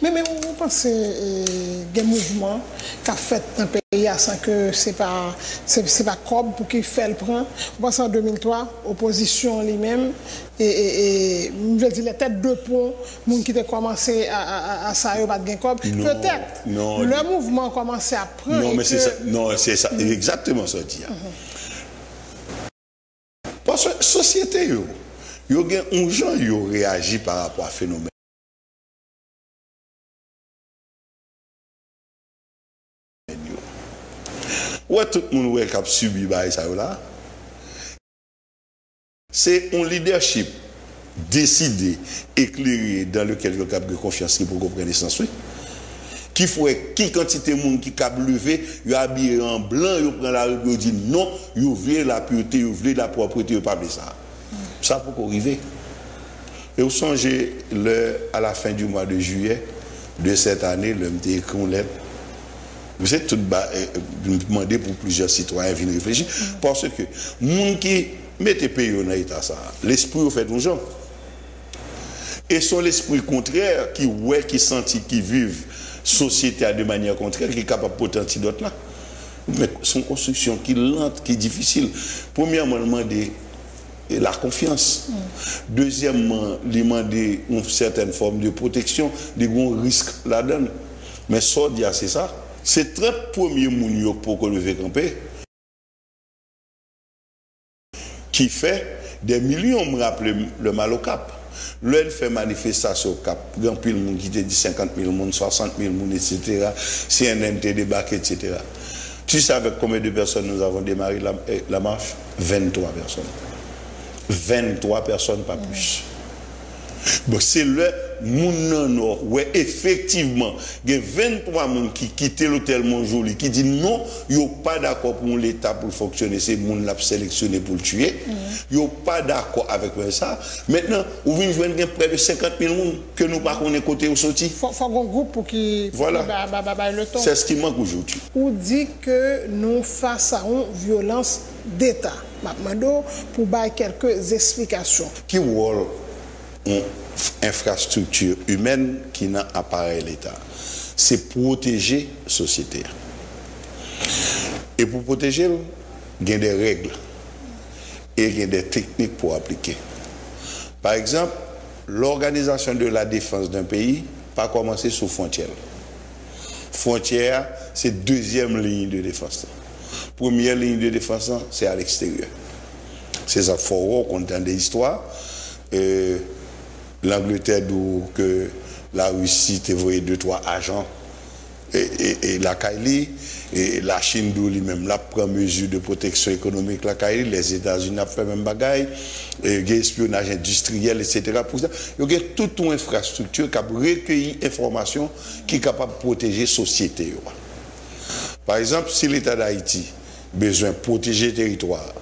Mais vous pensez des mouvements qu'a fait un pays sans que c'est pas Cob pour qu'il fait le prend. Vous pensez en 2003, opposition lui-même et je veux dire les têtes de pont, moun qui ont commencé à ça pas de Cob. Peut-être le mouvement a commencé à prendre.
Non, mais c'est ça. Non, c'est ça. Exactement ça dit. Parce que la société, il y a un gens qui réagi par rapport à ce phénomène. Ouais, tout le monde qui a subi ça là, c'est un leadership décidé, éclairé, dans lequel il y a de confiance pour comprendre les sens. Qui fait qui quantité de monde qui a levé, il a habillé en blanc, il prend la rue, il dit non, il veut la pureté, il veut la propreté, il pas de ça. Ça pour arriver. Et vous songez à la fin du mois de juillet de cette année, le m'était écrit une lettre. Vous êtes tout demandé pour plusieurs citoyens venir réfléchir parce que les gens qui mettent pays dans l'état ça, l'esprit au fait de gens. Et sont l'esprit contraire qui sentit, qui vivent société de manière contraire, qui est capable de potentier d'autres là. Mais son construction qui est lente, qui est difficile. Premièrement, demander la confiance. Deuxièmement, demander une certaine forme de protection, des gros risques là-dedans. Mais ça, c'est ça. C'est 30 premiers mounions pour que lever campé qui fait des millions, me rappelle le mal au Cap. L'un fait manifestation au Cap. Il y a des gens qui te dit 50 000 personnes, 60 000 personnes, etc. CNN te débarqué, etc. Tu sais avec combien de personnes nous avons démarré la marche? 23 personnes. 23 personnes, pas plus. Bon, c'est le monde où effectivement, il y a 23 personnes qui quittent l'hôtel Montjoli, qui disent non, ils n'ont pas d'accord pour l'État pour fonctionner, c'est le monde qui l'a sélectionné pour le tuer. Ils n'ont pas d'accord avec ça. Maintenant, vous venez joindre près de 50 000 personnes que nous ne pouvons pas côté au sorti.
Il faut un groupe pour qui
voilà.
Le temps.
C'est ce qui manque aujourd'hui.
Ou dit que nous faisons violence d'État. Maintenant, pour donner quelques explications.
Qui rôle une infrastructure humaine qui n'a appareil l'État? C'est protéger la société. Et pour protéger, il y a des règles et il y a des techniques pour appliquer. Par exemple, l'organisation de la défense d'un pays pas commencer sous frontière. Frontière, c'est deuxième ligne de défense. Première ligne de défense, c'est à l'extérieur. C'est ça, fort qu'on entend des histoires. L'Angleterre d'où que la Russie t'a envoyé 2-3 agents et la Kaili, et la Chine d'où lui-même la prend mesure de protection économique la Kaili, les États-Unis ont fait même bagaille, espionnage industriel, etc. Pour ça, il y a toute une infrastructure qui a recueilli informations qui est capable de protéger la société. Par exemple, si l'État d'Haïti a besoin de protéger le territoire,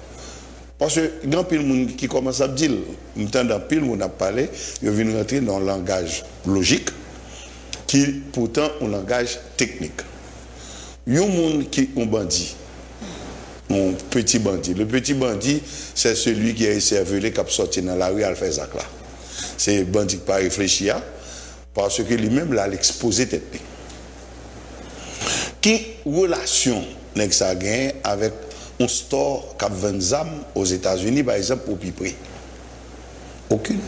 parce que il y a pile monde qui commence à dire, dans pile monde a parlé, ils viennent rentrer dans le langage logique, qui pourtant un langage technique. Il y a un monde qui est un bandit, un petit bandit. Le petit bandit, c'est celui qui est cervelé, qui a sorti dans la rue à faire ça là. C'est un bandit qui n'a pas réfléchi, parce que lui-même l'a exposé tête. Qui relation n'est-ce ça gagne avec un store qui a 20 âmes aux États-Unis, par exemple, au Pipré? Aucune.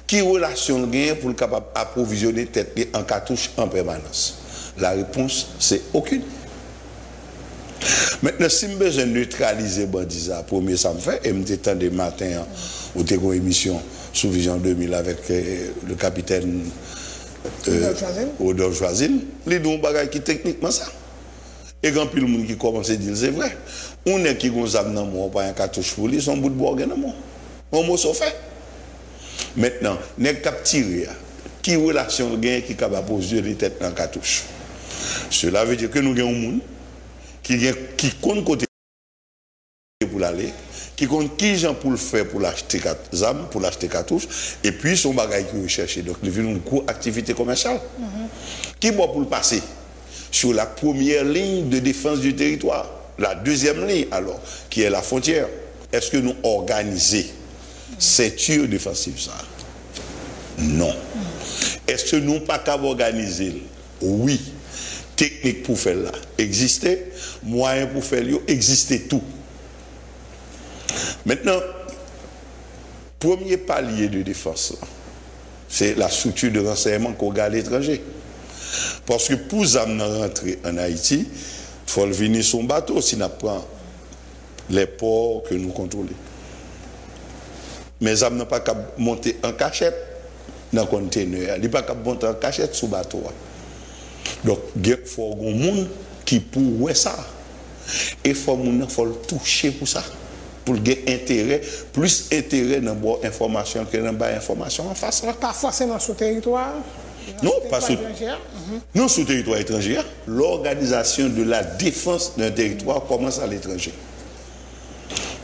Qui relation gagne pour le capable approvisionner tête en cartouche en permanence? La réponse, c'est aucune. Maintenant, si je besoin de neutraliser Bandiza, premier ça me fait, et je me des matins au une émission sous Vision 2000 avec le capitaine Odor Choisil, les deux bagages qui techniquement ça. Et quand puis le monde qui commence à dire c'est vrai. On est qui gonzam dans mon pas un cartouche pour lui, son bout de bois dans mon. On mot so fait. Maintenant, n'est cap tirer. Qui relation gain qui capable poser les têtes dans cartouche. Cela veut dire que nous avons un monde qui compte côté pour l'aller, qui compte qui gens pour le faire pour l'acheter zam, pour l'acheter cartouche, et puis son bagage qui recherche. Donc, il vient une courte activité commerciale. Qui va pour le passer sur la première ligne de défense du territoire, la deuxième ligne alors, qui est la frontière. Est-ce que nous organisons ceinture défensive ça? Non. Est-ce que nous pas qu'à organiser? Oui. Technique pour faire là existait, moyen pour faire là existait tout. Maintenant, premier palier de défense là, c'est la structure de renseignement qu'on garde à l'étranger. Parce que pour rentrer en Haïti, il faut venir son bateau si on prend les ports que nous contrôlons. Mais ça n'a pas qu'à monter en cachette dans le conteneur. Il n'a pas qu'à monter en cachette sous le bateau. Donc, il faut un monde qui pourrait ça. Et il faut le toucher pour ça. Pour gagner intérêt, plus intérêt dans la information que dans la information en face.
Pas forcément sur le territoire.
Non, pas sur non, sur le territoire étranger. L'organisation de la défense d'un territoire commence à l'étranger.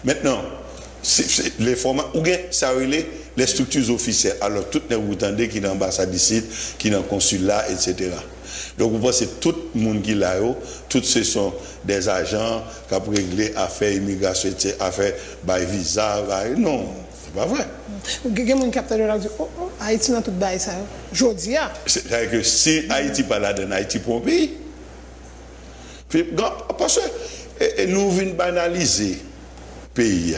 Maintenant, les formats, ou bien ça relève les structures officielles. Alors, toutes les routandés qui sont dans l'ambassade ici, qui sont dans le consulat, etc. Donc, vous pensez que tout le monde qui est là, tous ce sont des agents qui ont réglé affaires immigration, affaires visa. Non, c'est pas vrai.
Il y a des gens qui ont dit Haïti dans tout le ça. Jodi.
C'est-à-dire que si Haïti pas là, dans Haïti pour un pays. Parce que nous venons banaliser le pays.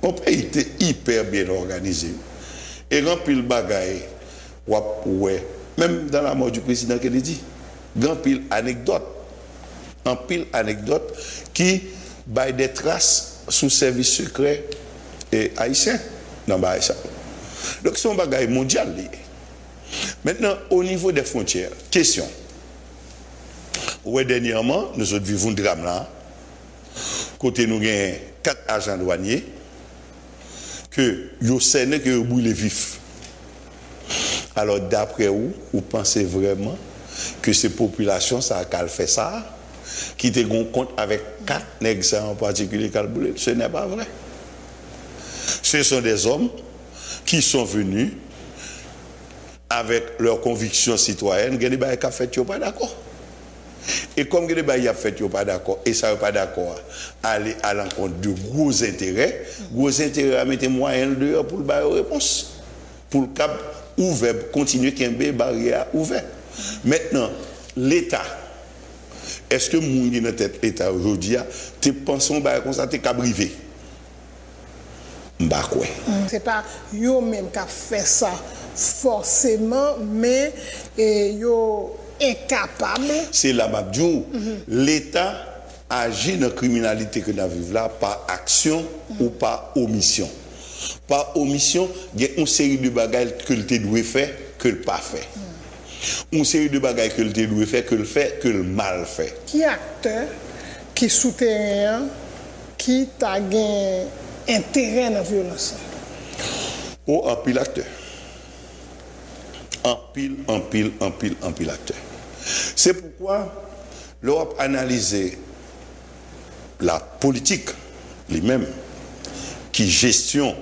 Mon pays était hyper bien organisé. Et rempli le bagaille, ouais, même dans la mort du président Kennedy, grand pile anecdote, en pile anecdote qui baille des traces sous service secret et haïtien dans Haïtien. Donc c'est un bagaille mondial. Maintenant, au niveau des frontières, question. Ouais, dernièrement, nous autres vivons un drame là. Côté nous avons 4 agents douaniers que yo saignent que yo brûlent vif. Alors d'après vous pensez vraiment que ces populations ça a fait ça qui te gon compte avec 4 nègres en particulier qui brûlé? Ce n'est pas vrai. Ce sont des hommes qui sont venus avec leurs convictions citoyennes, qui ont fait pas d'accord. Et comme ils n'ont fait pas d'accord, et ça n'est pas d'accord, aller à l'encontre de gros intérêts à mettre moyen dehors pour le bailler réponse. Pour le cap ouvert, continuer qu'il y ait une barrière ouverte. Maintenant, l'État, est-ce que moun qui dans tête l'État aujourd'hui, tu penses comme ça, tu es cabrivé?
C'est pas yo même qui a fait ça forcément, mais yo incapable.
C'est la Mabdjou. L'État agit dans la criminalité que nous vivons là par action ou par omission. Par omission, il y a une série de bagages que le doit faire, que le pas fait. Une série de bagages que le doit faire, que le fait, que le mal fait.
Qui acteur, qui souterrain, qui t'a gagné intérêt dans la violence?
Oh, un pile acteur. En pile acteur. C'est pourquoi l'Europe a analysé la politique lui-même qui gestionne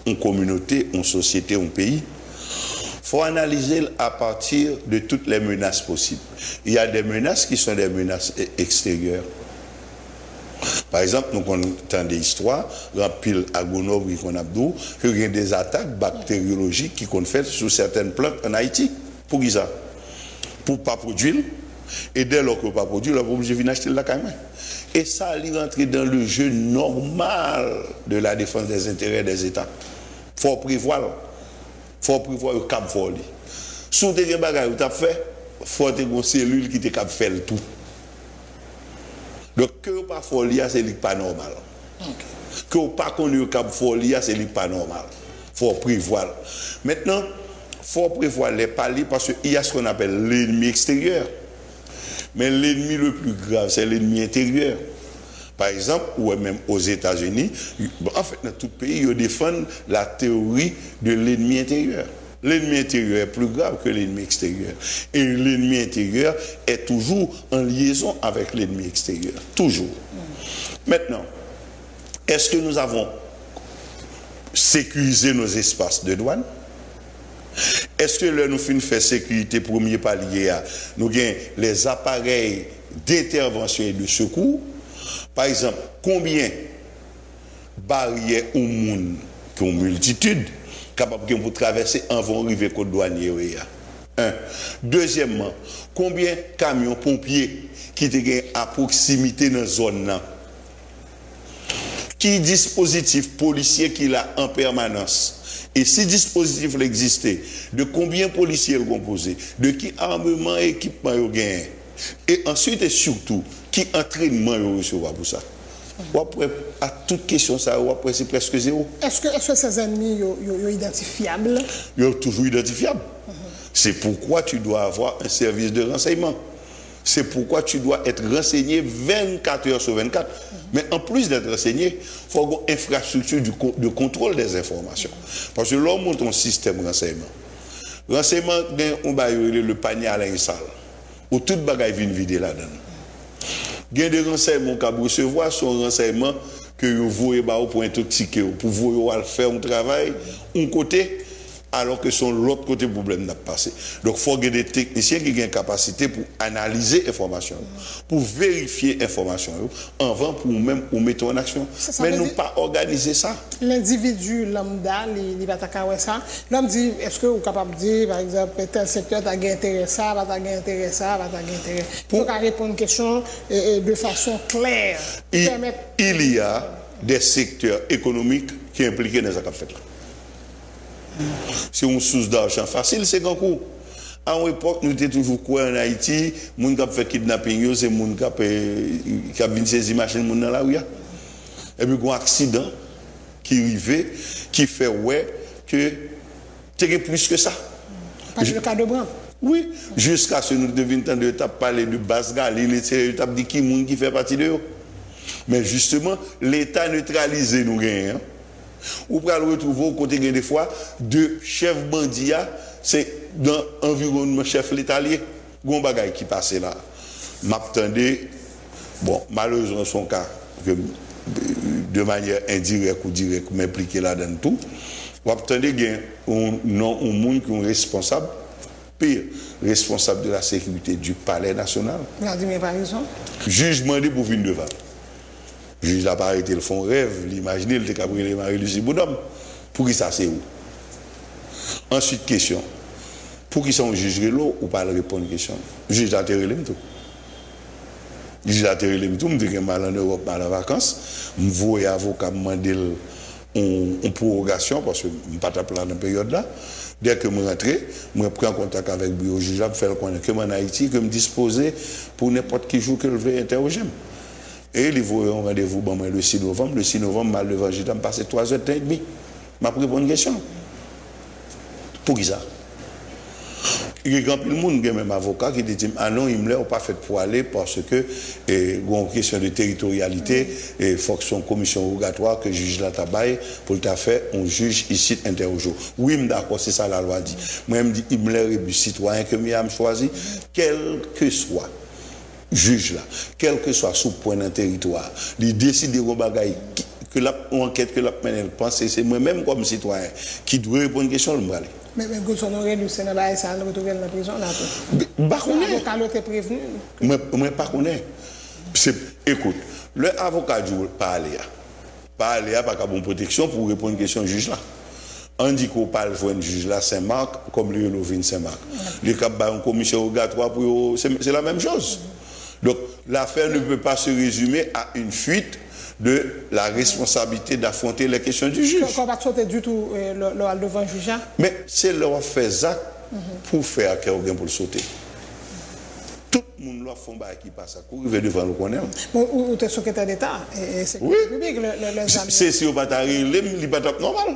une communauté, une société, un pays. Il faut analyser à partir de toutes les menaces possibles. Il y a des menaces qui sont des menaces extérieures. Par exemple, nous avons des histoires, pile à Gounov, il y a des attaques bactériologiques qui sont faites sur certaines plantes en Haïti. Pour qui ça? Pour ne pas produire. Et dès lors qu'on ne peut pas produire, on est obligé de venir acheter la caille. Et ça, il rentre dans le jeu normal de la défense des intérêts des États. Il faut prévoir. Il faut prévoir le cap for. Si vous avez un bagage, vous avez fait, il faut avoir une cellule qui te cap fait le tout. Donc, que vous pas folie, c'est pas normal. Que vous pas connu le cap folie, c'est pas normal. Il faut prévoir. Maintenant, il faut prévoir les paliers parce qu'il y a ce qu'on appelle l'ennemi extérieur. Mais l'ennemi le plus grave, c'est l'ennemi intérieur. Par exemple, ou même aux États-Unis, en fait, dans tout pays, ils défendent la théorie de l'ennemi intérieur. L'ennemi intérieur est plus grave que l'ennemi extérieur. Et l'ennemi intérieur est toujours en liaison avec l'ennemi extérieur. Toujours. Maintenant, est-ce que nous avons sécurisé nos espaces de douane? Est-ce que là, nous faisons faire sécurité premier palier à nous avons les appareils d'intervention et de secours? Par exemple, combien de barrières au monde qui ont multitude capables de traverser avant d'arriver côte douanier? Un. Deuxièmement, combien de camions pompiers qui sont à proximité dans la zone? Qui dispositif policier qu'il a en permanence? Et si dispositif existait, de combien de policiers sont composés? De qui armement et équipement ils gagnent? Et ensuite et surtout, qui entraînement ils recevoir pour ça? À toute question, ça, c'est presque zéro.
Est-ce que ces ennemis sont identifiables?
Ils sont toujours identifiables. C'est pourquoi tu dois avoir un service de renseignement. C'est pourquoi tu dois être renseigné 24 heures sur 24. Mais en plus d'être renseigné, il faut avoir une infrastructure de contrôle des informations. Parce que l'on monte un système de renseignement. Renseignement, on va le panier à linge sale, où toute bagaille vient vider là-dedans. Il y a des renseignements qu'on peut recevoir, son renseignement que vous voyez pour intoxiquer, pour vous faire un travail, un côté, alors que son l'autre côté problème n'a pas passé. Donc il faut qu'il y ait des techniciens qui ont une capacité pour analyser l'information, pour vérifier l'information, avant pour même mettre en action. Mais nous pas organiser ça. L'individu
lambda, il va t'accaper ça. L'homme dit, est-ce que vous êtes capable de dire, par exemple, tel secteur t'a intérêt ça, va t'a intérêt ça, va t'a intérêt. Pour répondre à une question de façon claire.
Il y a des secteurs économiques qui sont impliqués dans ce qu'on fait là. C'est une source d'argent facile, c'est qu'en coup. À une époque, nous étions toujours quoi en Haïti, les gens qui ont fait kidnapping, c'est les gens qui ont saisi machines dans la rue. Et puis, il y a un accident qui arrive, qui fait que c'est plus que ça.
Pas le cas de Bran.
Oui, jusqu'à ce que nous devions parler de Basse-Galles, il était dit qui est qui fait partie de eux. Mais justement, l'État neutralisé nous gagne. Ou pour le retrouver au côté des fois de chef bandia, c'est dans l'environnement chef l'étalier. Gon bagay qui passe là. M'attendais, bon, malheureusement son cas, de manière indirecte ou directe, m'impliqué là-dedans tout. M'attendais qu'il un monde qui est responsable, pire, responsable de la sécurité du palais national.
Vladimir Parison.
Jugement dit pour venir devant. Le juge n'a pas arrêté le fond rêve, l'imaginer, il était capable de Marie-Lucie Bonhomme. Pour qui ça c'est où? Ensuite, question. Pour qui ça on juge l'eau ou pas répondre à la question? Le juge a terré tout. Le juge a terré tout, je me dis que mal en Europe, mal en vacances. Je vois avocat me demander une prorogation parce que je ne suis pas dans la période là. Dès que je rentre, je prends contact avec le juge pour faire connaître que en Haïti, que je me disposer pour n'importe quel jour que je veux interroger. Et ils vont un rendez-vous le 6 novembre. Le 6 novembre, mal devant, j'ai passé 3h30. Je vais répondre une question. Pour qui ça? Il y a grand le monde, même avocat qui dit ah non, il ne l'a pas fait pour aller parce que il y a une question de territorialité et il faut que son commission rogatoire que juge la tabaye pour le faire, on juge ici interrogeant. Oui, d'accord, c'est ça la loi dit. Moi, je me dis, il me l'a citoyen que je choisi, quel que soit. Juge là, quel que soit sous point d'un territoire, il décide de bagaille que l'enquête que la peine pense, c'est moi-même comme citoyen qui doit répondre à une question.
Mais vous honorez du Sénégal, ça va retrouver dans la prison là. L'avocat est prévenu.
Moi, pas connais. Écoute, le avocat dit pas aller à pas de bonne protection pour répondre à une question juge là. On dit qu'on parle de un juge là Saint-Marc comme le Lovin Saint-Marc. Le cap une commission rogatoire pour c'est la même chose. Donc, l'affaire ne peut pas se résumer à une fuite de la responsabilité d'affronter les questions du juge.
On ne va pas sauter du tout devant le juge.
Mais c'est leur fait acte pour faire quelqu'un pour le sauter. Tout le monde leur fait un qui passe à courir devant le connaître.
Ou tu es secrétaire d'État.
Oui. C'est si on va t'arriver, il va être normal.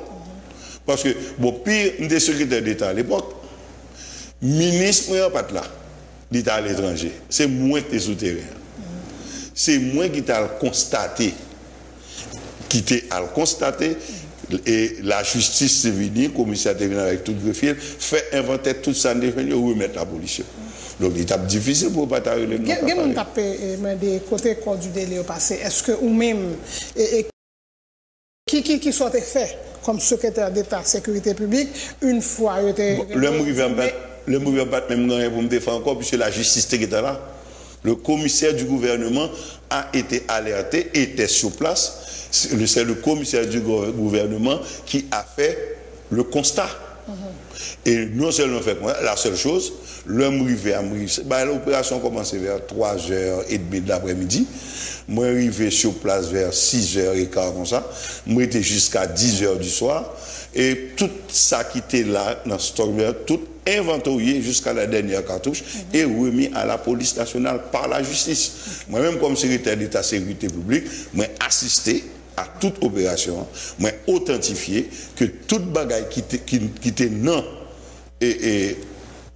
Parce que, bon, pire, on était secrétaire d'État à l'époque. Ministre, il n'y a pas de là. l'État à l'étranger. C'est moi qui es souterrain. C'est moi qui t'a constaté. Et la justice est venue, le commissaire est venu avec tout le fil, fait inventer tout ça, remettre la police. Donc, il est difficile pour ne pas t'arriver.
Il y a des côtés du délai passé. Est-ce que vous-même, qui soit fait comme secrétaire d'État sécurité publique, une fois...
Le mouvement pas même pour me défendre encore, puisque la justice était là. Le commissaire du gouvernement a été alerté, était sur place. C'est le commissaire du gouvernement qui a fait le constat. Et non seulement fait la seule chose, l'homme arrivé à l'opération a commencé vers 3h30 de l'après-midi. Moi arrivé sur place vers 6h15 comme ça. Moi j'étais jusqu'à 10h du soir. Et tout ça qui était là dans ce stock, tout inventorié jusqu'à la dernière cartouche et remis à la police nationale par la justice. Moi-même comme secrétaire d'État sécurité publique, moi assisté à toute opération, moi authentifié que toute bagaille qui était non et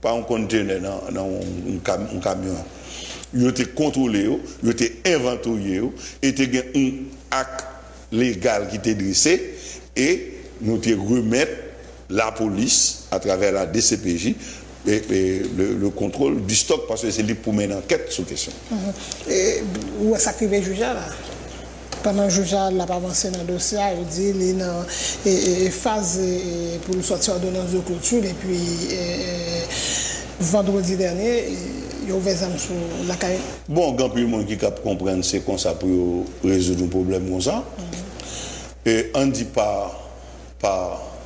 pas un conteneur dans un camion. Il était contrôlé, il était inventorié, il était un acte légal qui était dressé et nous te remettre la police à travers la DCPJ et le contrôle du stock parce que c'est lui pour mener une enquête sur question.
Et où est-ce qu'il va juger là? Pendant le juge n'a pas avancé dans le dossier, il dit qu'il est dans phase pour sortir ordonnance de clôture et puis vendredi dernier, il y a ouvert sur la carrière.
Bon, il y a plus de monde qui comprendre c'est comme ça pour résoudre un problème comme ça. Et on ne dit pas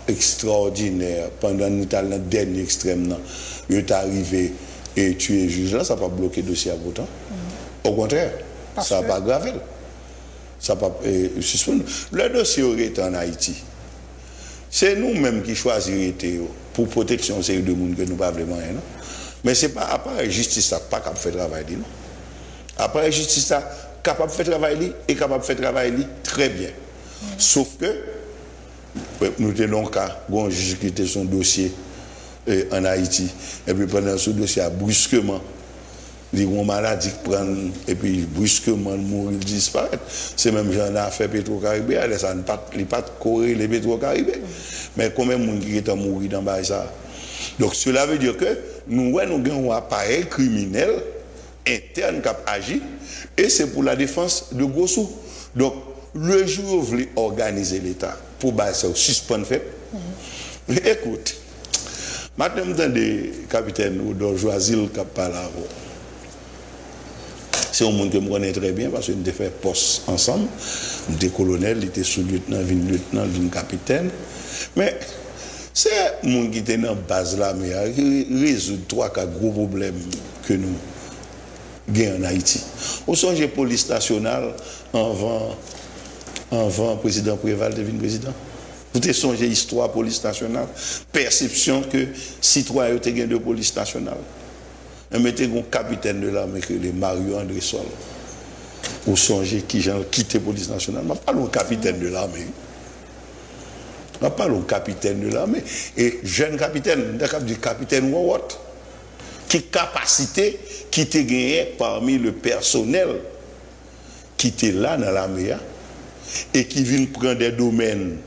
extraordinaire pendant le dernier extrême, il est arrivé et tuer le juge là, ça n'a pas bloqué le dossier à autant. Au contraire, ça n'a pas aggravé. Ça pas suspendre. Le dossier aurait été en Haïti. C'est nous-mêmes qui choisissons pour protection de ces deux monde que nous pas vraiment rien. Mais c'est pas après justice ça pas capable de faire travail non. Après justice ça capable de faire travail et capable de faire travail très bien. Sauf que nous tenons cas un juge qui était son dossier en Haïti et puis pendant ce dossier brusquement les maladies qui prennent et puis brusquement mourir disparaître. C'est même genre a fait Petro-Caribé, ça ne pas courir les Petro-Caribé. Mais combien de monde qui est mort dans ça? Donc cela veut dire que nous avons un appareil criminel interne qui agit et c'est pour la défense de Gossou. Donc le jour où vous voulez organiser l'État pour suspendre fait. Écoute, maintenant je des capitaines ou d'Orjoisil qui parlent à vous. C'est un monde que je connais très bien parce que nous avons fait poste ensemble. Nous étions colonel, il était sous-lieutenant, lieutenant, capitaine. Mais c'est un monde qui était dans la base là, mais qui résout 3-4 gros problèmes que nous avons en Haïti. Au songe de la police nationale, avant le président Préval devient président. Vous avez songé l'histoire de la police nationale, perception que citoyens ont gagné de police nationale. On mettait un capitaine de l'armée que les Mario André Sol. Ou songer qui j'ai quitté la police nationale. Je parle au capitaine de l'armée. Je parle au capitaine de l'armée. Et jeune capitaine, du capitaine Wawat, qui capacité qui était gagné parmi le personnel qui était là dans l'armée et qui vient prendre des domaines.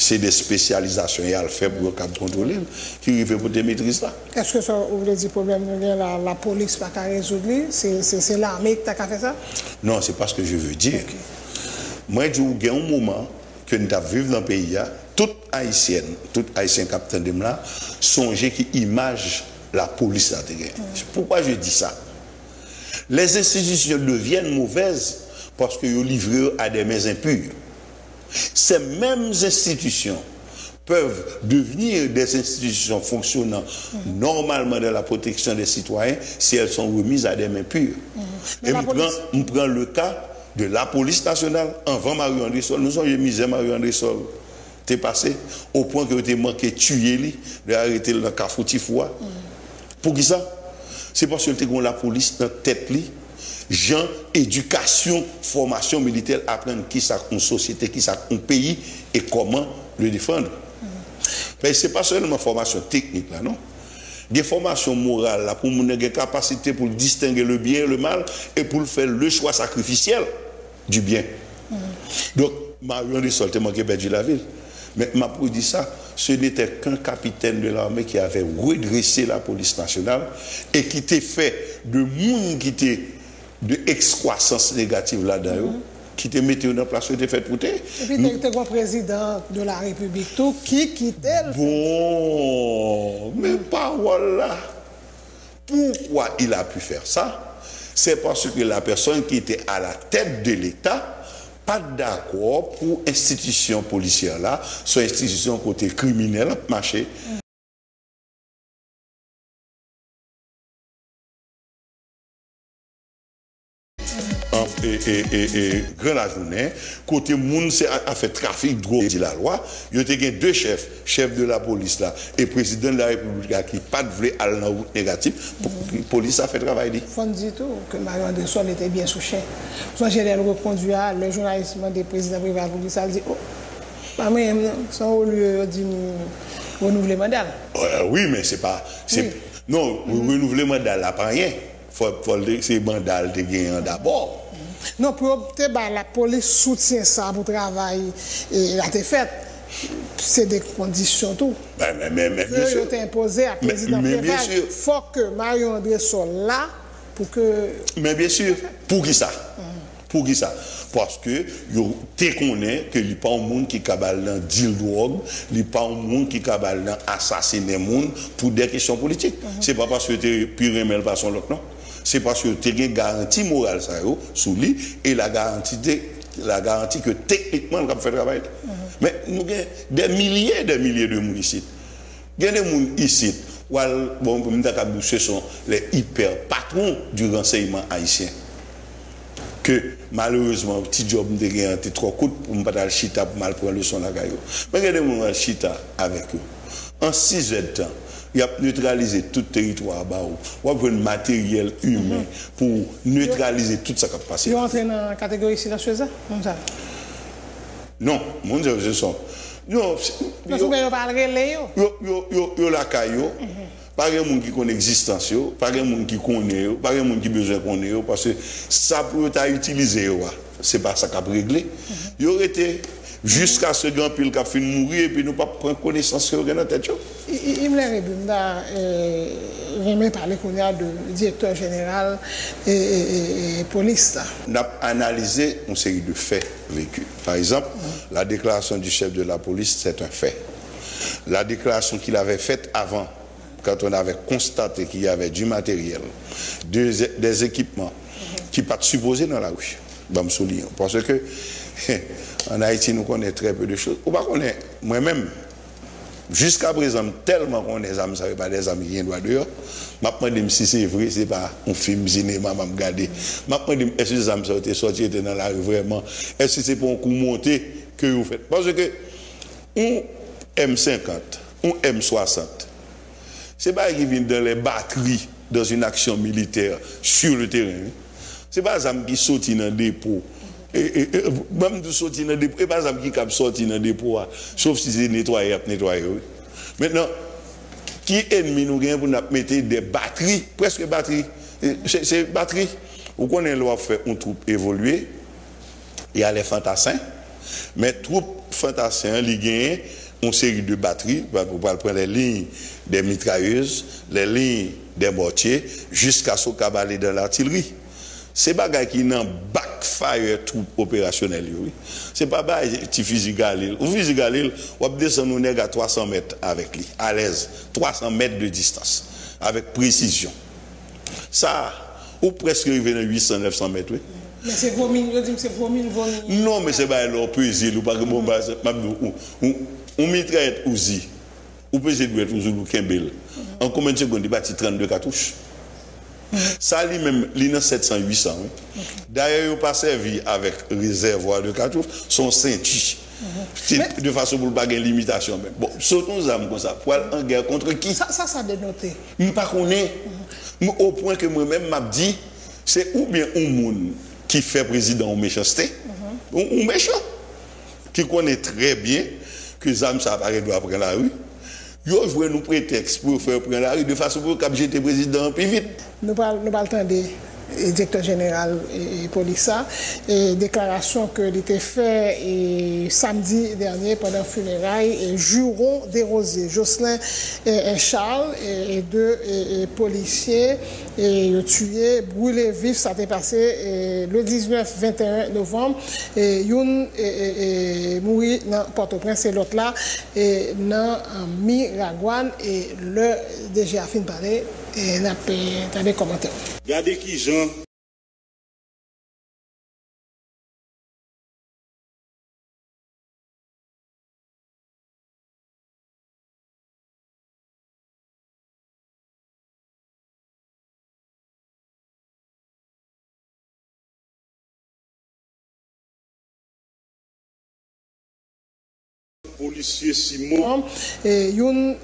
C'est des spécialisations et à le faire pour le cadre contrôler qui arrivent pour des maîtrises là.
Est-ce que ça vous voulez dire problème la police pas qu'à résoudre? C'est l'armée qui a fait ça? Non,
c'est pas ce que je veux dire. Okay. Moi, je dis qu'il y a un moment que nous avons vécu dans le pays, tout haïtien capitaine de là, songer qui image la police là. Pourquoi je dis ça? Les institutions deviennent mauvaises parce que sont livrées à des mains impures. Ces mêmes institutions peuvent devenir des institutions fonctionnant normalement dans la protection des citoyens si elles sont remises à des mains pures. Et on prend le cas de la police nationale avant Mario-André Sol. Nous avons mis Mario-André Sol. T'es passé au point que tu manqué de tuer lui, de arrêter le Cafoutifoua. Pour qui ça? C'est parce que tu as la police dans la tête li. Gens, éducation, formation militaire, apprendre qui ça une société, qui ça un pays et comment le défendre. Mais ce n'est pas seulement formation technique là, non. Des formations morales là pour mon capacité pour distinguer le bien et le mal et pour faire le choix sacrificiel du bien. Donc Marion de Sol tellement qu'il a perdu la ville. Mais m'a pour dire ça, ce n'était qu'un capitaine de l'armée qui avait redressé la police nationale et qui était fait de monde qui était de excroissance négative là-dedans, qui était mis en place, qui était fait pour
Et puis tu es le président de la République tout qui quittait le...
Bon, mais pas voilà. Pourquoi il a pu faire ça? C'est parce que la personne qui était à la tête de l'État pas d'accord pour institution policière là, soit institution côté criminel marché. Et grand la journée, côté moun a fait trafic drogue de la loi, il y a deux chefs, chef de la police là et président de la République qui pas de vrai aller dans la route négative, la police a fait travail dit.
Faut dire tout que Marion de Sol était bien sous chien. Soit général reconduit le journaliste des présidents privés pour ça dit oh pas même sans au lieu de renouveler mandat.
Oui, mais c'est pas non, renouveler mandat là pas rien. Faut c'est mandat de gagner d'abord.
Non, pour opter, la police soutient ça pour travailler et la défaite. C'est des conditions tout.
Mais bien sûr.
Il a imposé à président
bien sûr.
Il faut que Marion André soit là pour que...
Mais bien sûr. Pour qui ça? Pour qui ça? Parce que tu connais que il n'y a pas un monde qui cabale dans deal drogue, il n'y a pas un monde qui cabale dans assassiner monde pour des questions politiques. C'est pas parce que tu es pire remède par son l'autre, non. C'est parce que tu as une garantie morale ça, sous lui et la garantie que techniquement, on fait travail. Mais nous avons des milliers de monde ici. Il y a des gens ici, ce sont les hyper patrons du renseignement haïtien. Que malheureusement, petit job de gagner trop coûte pour ne pas aller chita pour mal prendre le son à gaillot. Mais il y a des gens chita avec eux. En 6 heures de temps, il a neutralisé tout le territoire bas. On a un matériel humain pour neutraliser tout ça qui a passé.
Vous entrez dans la catégorie silencieuse comme ça?
Non, mon Dieu, je sens. Non,
vous ne parlez pas de
la caillou. Pas de monde qui connaît l'existence, pas de monde qui connaît, pas de monde qui a besoin de connaître, parce que ça peut être utilisé, ce n'est pas ça qui a réglé. Il aurait été jusqu'à ce grand pile qui a fini de mourir et puis nous pas prendre connaissance de la tête.
Il me parler qu'on a de directeur général et police.
On a analysé une série de faits vécus. Par exemple, la déclaration du chef de la police, c'est un fait. La déclaration qu'il avait faite avant, quand on avait constaté qu'il y avait du matériel, des équipements qui ne sont pas supposés dans la rue. Parce que en Haïti, nous connaissons très peu de choses. Moi-même, jusqu'à présent, tellement qu'on est amis, ça ne veut pas des amis qui sont dehors. Je me demande si c'est vrai, ce n'est pas un film cinéma, je me regarder. Je me demande est-ce que les amis sont sortis dans la rue vraiment? Est-ce que c'est pour un coup monté que vous faites? Parce que un M50, un M60, ce n'est pas qui vient dans les batteries dans une action militaire sur le terrain. Ce n'est pas un qui sortit dans le dépôt. Même de sortir dans le dépôt, et pas un qui sortir dans le dépôt, sauf si c'est nettoyé. Maintenant, qui ennemi nous gagne pour nous mettre des batteries, presque batteries. C'est batterie. Vous connaissez l'on fait une troupe évoluer, il y a les fantassins, mais troupe fantassins, ils gagnent une série de batteries, pour prendre les lignes des mitrailleuses, les lignes des mortiers, jusqu'à ce qu'on aller dans l'artillerie. C'est pas des qui n'ont backfire troupe opérationnelle. C'est pas des petits fusil Galil. Au fusil Galil, on descend à 300 mètres avec lui, à l'aise. 300 mètres de distance, avec précision. Ça, ou presque arrivé à 800-900 mètres. Oui.
Mais c'est vomi, c'est vomi.
Non, mais c'est pas leur plaisir. On mitraille Ouzi. Ou peut-être être Ouzi ou Kembel. En combien de secondes, il bâtit 32 cartouches. Ça, lui-même, il a 700-800. D'ailleurs, il n'a pas servi avec réservoir de cartouches, son ceinture. De façon pour ne pas avoir limitation. Bon, sautons nos âmes comme ça. Pour aller en guerre contre qui?
Ça dénoté.
Je ne sais pas. Au point que moi-même, m'a dit, c'est ou bien un monde qui fait président en méchanceté, ou méchant, qui connaît très bien que les âmes, ça apparaît doit prendre la rue. Yo joué nous prétexte pour faire prendre la rue de façon pour cap jeter président plus vite.
Nous parlons de directeur général et police et déclaration que l'était fait samedi dernier pendant funérailles et Juron Desrosiers, Jocelyn et Charles et deux policiers et tués, brûlés vifs, ça s'est passé le 19-21 novembre et une mourit dans Port-au-Prince et l'autre là et dans Miragouane et le DG a fini de parler et n'a pas des commentaires.
Regardez qui Jean policier Simon
et une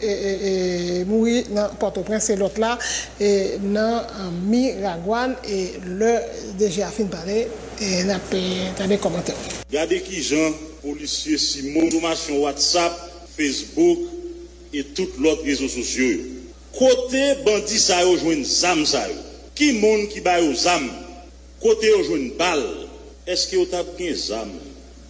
mourit dans Port-au-Prince et l'autre là et dans Miragouane et le DG a fini de parler et n'a pas des commentaires.
Regardez qui Jean policier Simon information WhatsApp, Facebook et tous l'autre réseaux sociaux. Côté bandit ça yo joine zam ça yo. Qui monde qui ba yo zam? Côté yo joine balle. Est-ce que yo t'a bien zam?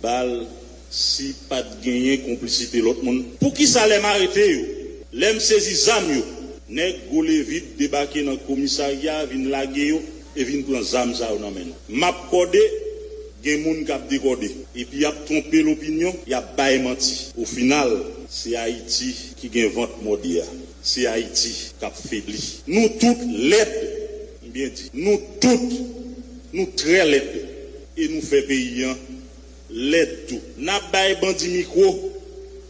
Balle si pas de gagner complicité l'autre monde. Pour qui ça l'aime arrêter yo? L'aime saisi zam yo. Nèg golé vite débarquer dans commissariat, vinn laguer yo et vinn prendre zam ça yo nan men. M'a codé gen moun k'ap décodé et puis y a trompé l'opinion, y a bail menti. Au final, c'est Haïti qui gagne vente mondiale. C'est Haïti qui a faibli. Nous toutes l'aide, bien dit. Nous toutes, nous très l'aide et nous fait payer l'aide tout. N'a bail bandi micro,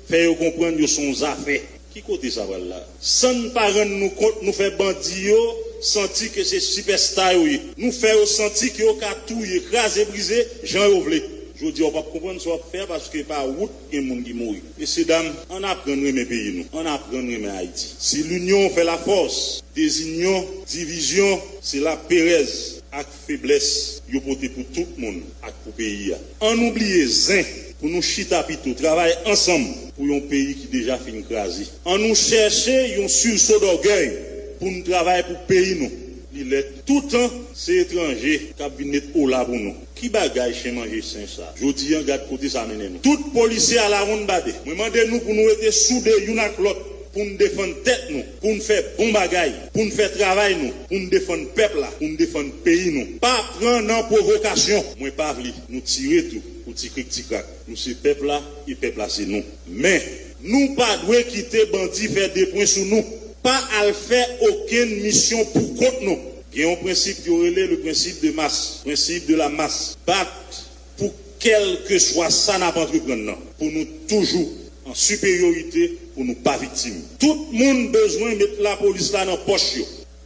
fait comprendre yo son affaire. Qui côté ça va là? Sans parents nous compte nous fait bandi yo senti que c'est superstar yo. Nous fait senti que yo ka tout écrasé brisé, Jean yo vle. Je dis on va comprendre ce qu'on va faire parce que par route il y a des gens qui mourent. Messieurs dames, on apprendrait mes pays nous, on apprendrait mes Haïti. Si l'union fait la force, désunion, division, c'est la pérèse avec faiblesse, yo porter pour tout le monde, avec pour pays. On oublie zin pour nous chita pito, travailler ensemble pour un pays qui déjà fin crasé. On nous chercher un sursaut d'orgueil pour nous travailler pour pays nous. Il est tout le temps, c'est étranger qui viennent au là pour nous. Qui bagaille chez manger saint ça? Je dis, regarde côté ça mène nous. Tout policier à la ronde bade. Moi demandez nous pour nous être soudés une avec l'autre, pour nous défendre tête nous, pour nous faire bon bagaille, pour nous faire travail nous, pour nous défendre peuple là, pour nous défendre pays nous. Pas prendre en provocation. Moi pas vli, nous tirer tout, pour tirer tic-tac. Nous c'est peuple là, et peuple là c'est nous. Mais nous pas doit quitter bandit faire des points sur nous. Pas à faire aucune mission pour contre nous. Il y a un principe qui relève le principe de masse, principe de la masse. Battre pour quel que soit ça n'a pas entreprendre. Pour nous toujours en supériorité, pour nous pas victimes. Tout le monde a besoin de mettre la police là dans la poche.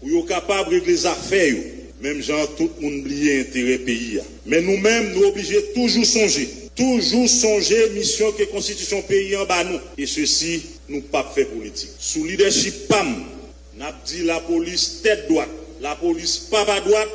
Pour être capable de régler les affaires. Même genre, tout le monde oublie l'intérêt pays. Mais nous-mêmes, nous obligés toujours songer. Toujours songer mission que la constitution pays en bas nous. Et ceci, nous pas faire politique. Sous leadership PAM, n'a dit la police tête droite. La police pas à droite,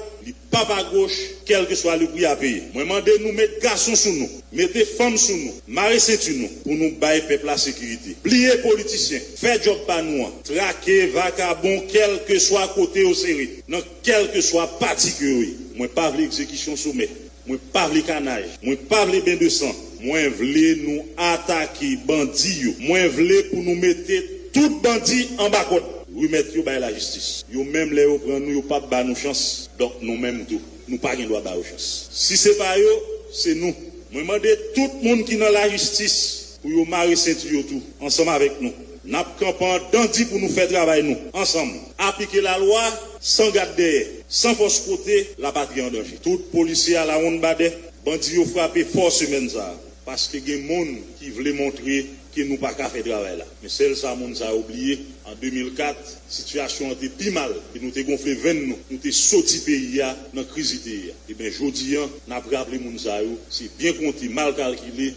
pas à gauche, quel que soit le prix à payer. Moi, demandez nous mettre garçons sur nous, mettez femmes sur nous, marrer ceinture nous, pour nous bailler peuple la sécurité. Plier politiciens, faire job pas nous, traquer, vagabond, quel que soit côté au série, dans quel que soit parti que oui. Moi, pas l'exécution sommet, moi, pas les canailles, moi, pas les bains de sang, moi, voulez nous attaquer bandits, moi, voulez pour nous mettre tout bandit en bas côte. Remettre by la justice. Yo même les yo prend nous yo pas ba nous chance. Donc nous même tout, nous pas gain droit ba chance. Si c'est pas yo, c'est nous. Moi demander tout le monde qui dans la justice pour yo marrer ceinture tout ensemble avec nous. N'a campant dandi pour nous faire travail nous ensemble. Appliquer la loi sans garde derrière, sans force côté, la patrie en danger. Tout policier à la ronde bade, bandi yo frappé fort semaine ça parce que gen monde qui voulait montrer que nous pas qu'à faire travail là. Mais celle ça monde ça a oublié. En 2004, situation était plus mal. Et nous avons gonflé 20 nous. Nous avons sorti pays dans la crise. Et bien, aujourd'hui, nous avons rappelé les gens, c'est bien compté, mal calculé.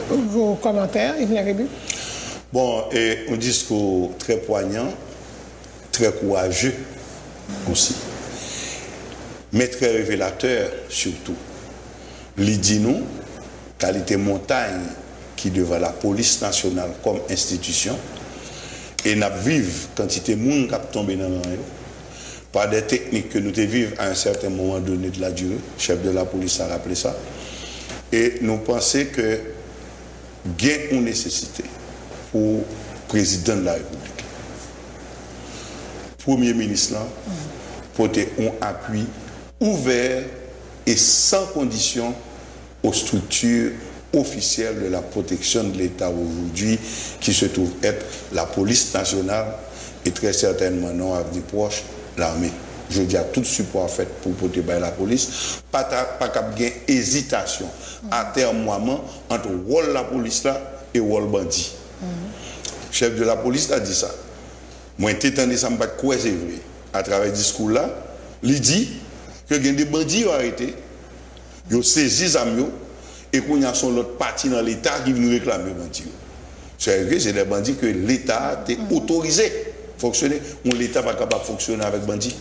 Vos commentaires, Yves Rébu?
Bon, et un discours très poignant, très courageux aussi. Mais très révélateur surtout. Il dit nous, qualité montagne qui devant la police nationale comme institution, et nous vivons quantité de monde qui a tombé dans le par des techniques que nous vivons à un certain moment donné de la durée. Le chef de la police a rappelé ça. Et nous pensons que il y a une nécessité pour le président de la République, Premier ministre, pour un appui ouvert et sans condition aux structures officielles de la protection de l'État aujourd'hui, qui se trouve être la police nationale et très certainement non à venir proche, l'armée. Je dis à tout support fait pour porter la police, pas qu'il y ait hésitation à terme entre le rôle de la police là et le rôle bandit. Le chef de la police a dit ça. Moi, j'ai entendu ça, je quoi c'est vrai. À travers le discours là, il dit que il y a des bandits qui ont arrêté, ils ont saisi les armes et qu'il y a son autre parti dans l'État qui vient réclamer les bandits. C'est vrai que c'est des bandits que l'État a autorisé à fonctionner. L'État n'est pas capable de fonctionner avec bandits.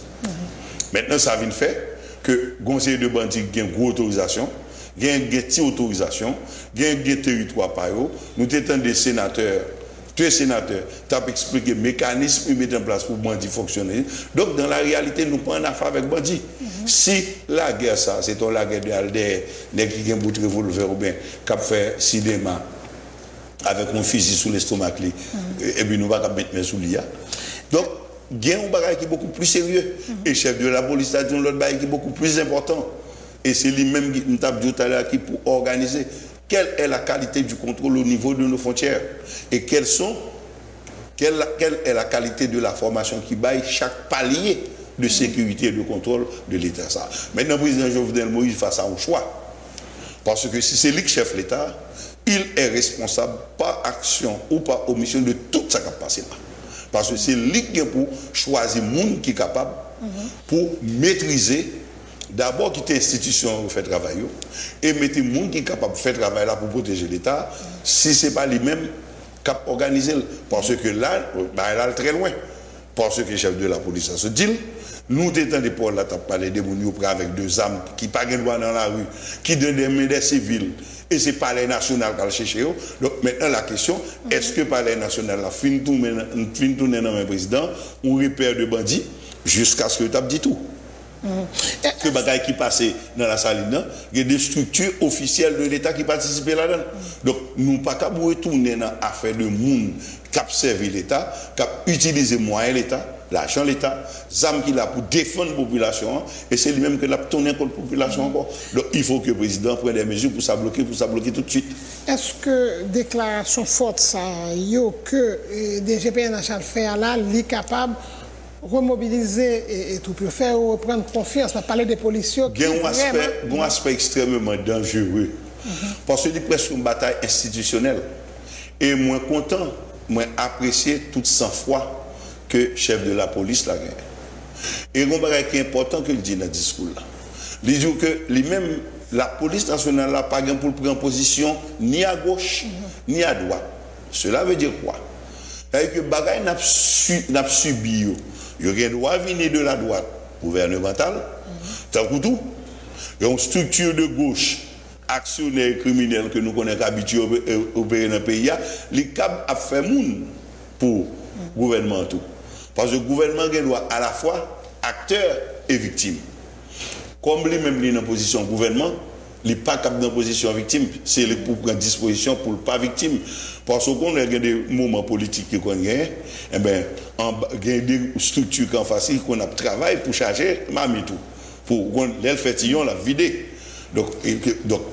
Maintenant, ça vient faire que le conseil de bandits a une grosse autorisation, il y a une petite autorisation, il y a un territoire par eux. Nous avons des sénateurs, deux sénateurs, qui ont expliqué le mécanisme qu'ils mettent en place pour bandits fonctionner. Donc, dans la réalité, nous prenons affaire avec bandits. Si la guerre, ça, c'est la guerre de Alder, qui a un bout de revolver ou bien qui a fait cinéma avec un fusil sous l'estomac, et puis nous ne pouvons pas mettre mes sous l'IA. Donc, il y a un bagage qui est beaucoup plus sérieux. Et le chef de la police a dit l'autre bagage qui est beaucoup plus important. Et c'est lui-même qui nous a dit tout à l'heure pour organiser quelle est la qualité du contrôle au niveau de nos frontières et quelle est la qualité de la formation qui baille chaque palier de sécurité et de contrôle de l'État. Maintenant, le président Jovenel Moïse face à un choix. Parce que si c'est lui qui chef l'État, il est responsable par action ou par omission de tout ce qui a passé là. Parce que c'est lui qui pour choisir le monde qui est capable pour maîtriser, d'abord quitter l'institution qui fait travail et mettre le monde qui est capable de faire travail là pour protéger l'État, si ce n'est pas lui-même qui a organisé. Parce que là, il est très loin. Parce que le chef de la police a se dit, nous étant des pour là, tu as parlé de moun avec deux armes qui n'ont pas de droit dans la rue, qui donnent des médailles civiles. Et c'est le palais national qui a cherché. Donc maintenant la question, est-ce que le palais national a fin tourné dans le président ou repère de bandits jusqu'à ce que tu aies dit tout? Que bagaille qui passait dans la salle, il y a des structures officielles de l'État qui participent là-dedans. Donc nous ne pouvons pas retourner dans l'affaire de monde qui a servi l'État, qui a utilisé moyens l'État, l'argent de l'État, ZAM qui l'a pour défendre la population, et c'est lui-même qui l'a tourné contre la population encore. Donc il faut que le président prenne des mesures pour ça bloquer tout de suite.
Est-ce que déclaration forte ça, que DGPNH a fait là, il est capable de remobiliser et tout pour faire reprendre confiance, on parler des policiers qui
ont un aspect extrêmement dangereux, parce que c'est presque une bataille institutionnelle. Et moi content, moi apprécié tout sang-froid que le chef de la police l'a gagné. Et un bagage qui est important que le dit dans le discours là. Il dit que lui-même, la police nationale n'a pas pour prendre position ni à gauche ni à droite. Cela veut dire quoi? C'est-à-dire que le bagage n'a subi. Il y a un droit venir de la droite gouvernementale. Tant que tout. Il y a une structure de gauche actionnaire criminel que nous connaissons habitués à opérer dans le pays. Les cap a fait moun pour le gouvernement tout. Parce que le gouvernement doit à la fois acteur et victime. Comme lui-même est dans position gouvernement, il n'est pas capable dans position victime, c'est pour prendre disposition pour ne pas victime. Parce qu'on a des moments politiques qu'on gagne, eh bien, il y a des structures qu'on fait qu'on a travaillé pour charger tout. Pour qu'on l'ait fait la vider. Donc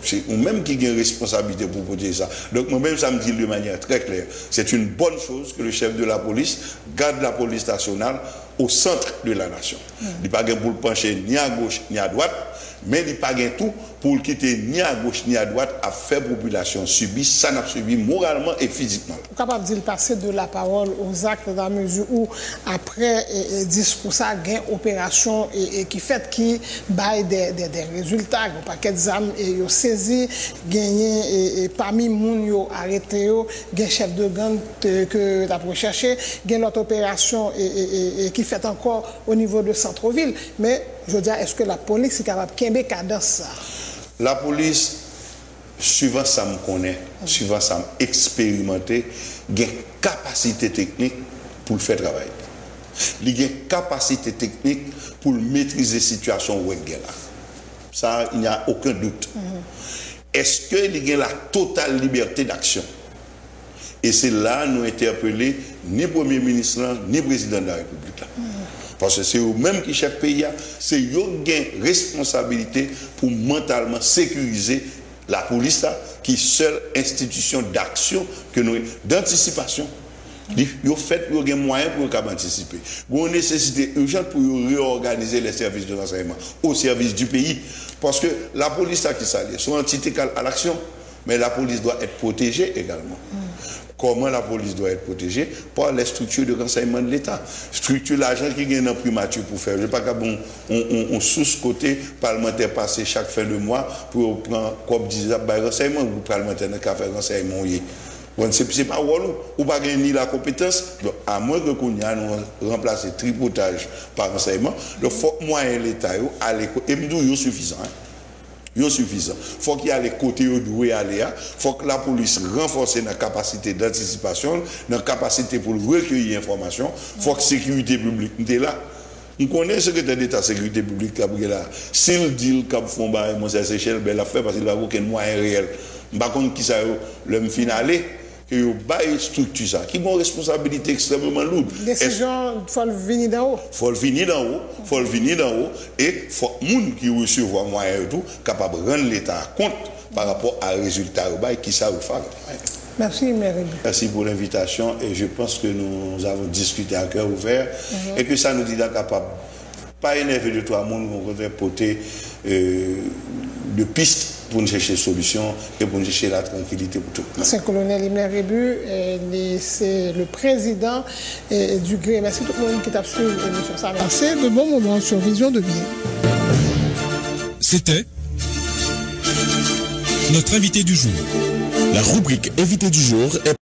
c'est nous-mêmes qui avons une responsabilité pour protéger ça. Donc moi-même, ça me dit de manière très claire. C'est une bonne chose que le chef de la police garde la police nationale au centre de la nation. Il n'est pas pour le pencher ni à gauche ni à droite, mais il n'est pas tout pour le quitter ni à gauche ni à droite à faire population subir, ça n'a subi moralement et physiquement.
Vous êtes capable de passer de la parole aux actes dans la mesure où après discours ça, il y a une opération qui fait qui baille des résultats, un paquet d'armes et saisi, gagné parmi les gens arrêtés, il y a un chef de gang que tu as recherché, il y a l'autre opération qui fait encore au niveau de centre-ville. Mais je veux dire, est-ce que la police est capable de cadence ça?
La police, suivant ça me connaît, suivant ça m'expérimenté, a une capacité technique pour le faire travailler. Il a une capacité technique pour maîtriser la situation où il est là. Ça, il n'y a aucun doute. Est-ce qu'il a la totale liberté d'action? Et c'est là nous interpellés ni Premier ministre, ni Président de la République. Parce que c'est eux-mêmes qui chef pays, c'est eux qui ont une responsabilité pour mentalement sécuriser la police, qui est seule institution d'action, d'anticipation. Ils ont fait pour des moyens pour anticiper. Il y a une nécessité urgente pour réorganiser les services de renseignement au service du pays. Parce que la police qui s'allie, sont entités à l'action, mais la police doit être protégée également. Comment la police doit être protégée? Par les structures de renseignement de l'État. Structure l'argent qui gagne en primature pour faire. Je ne sais pas qu'on sous-côté parlementaire passer chaque fin de mois pour prendre comme disait renseignement ou parlementaire qui a fait renseignement. Bon, ce n'est pas Wallou, ou pas ni la compétence, donc, à moins que nous remplacer tripotage par renseignement, il faut que moyen l'État aller, et nous, c'est suffisant. Il suffisant. Il faut qu'il y ait les côtés où doit aller. Il faut que la police renforce la capacité d'anticipation, la capacité pour recueillir l'information. Il faut que la sécurité publique soit là. On connaît le secrétaire d'État sécurité publique qui est là. S'il dit qu'il faut faire mon Seychelles, il l'a fait parce qu'il n'a aucun moyen réel. Par contre, qui ça le finale que vous avez structure ça, qui a une responsabilité extrêmement lourde.
Décision, il faut le venir d'en haut.
Il faut le venir d'en haut, et il faut que les gens qui reçoivent moyen et tout, capable de rendre l'État compte par rapport à résultat qui ça vous fait.
Merci, Maire.
Merci pour l'invitation et je pense que nous avons discuté à cœur ouvert et que ça nous dit d'être capable, pas énervé de tout le monde, on va porter de pistes pour nous chercher des solutions et pour nous chercher la tranquillité pour tout le monde.
C'est le colonel Imler Rebu, c'est le président du GRE. Merci tout le monde qui t'a suivi l'émission. Ça va passer de bons moments sur Vision 2000.
C'était notre invité du jour.
La rubrique invité du jour est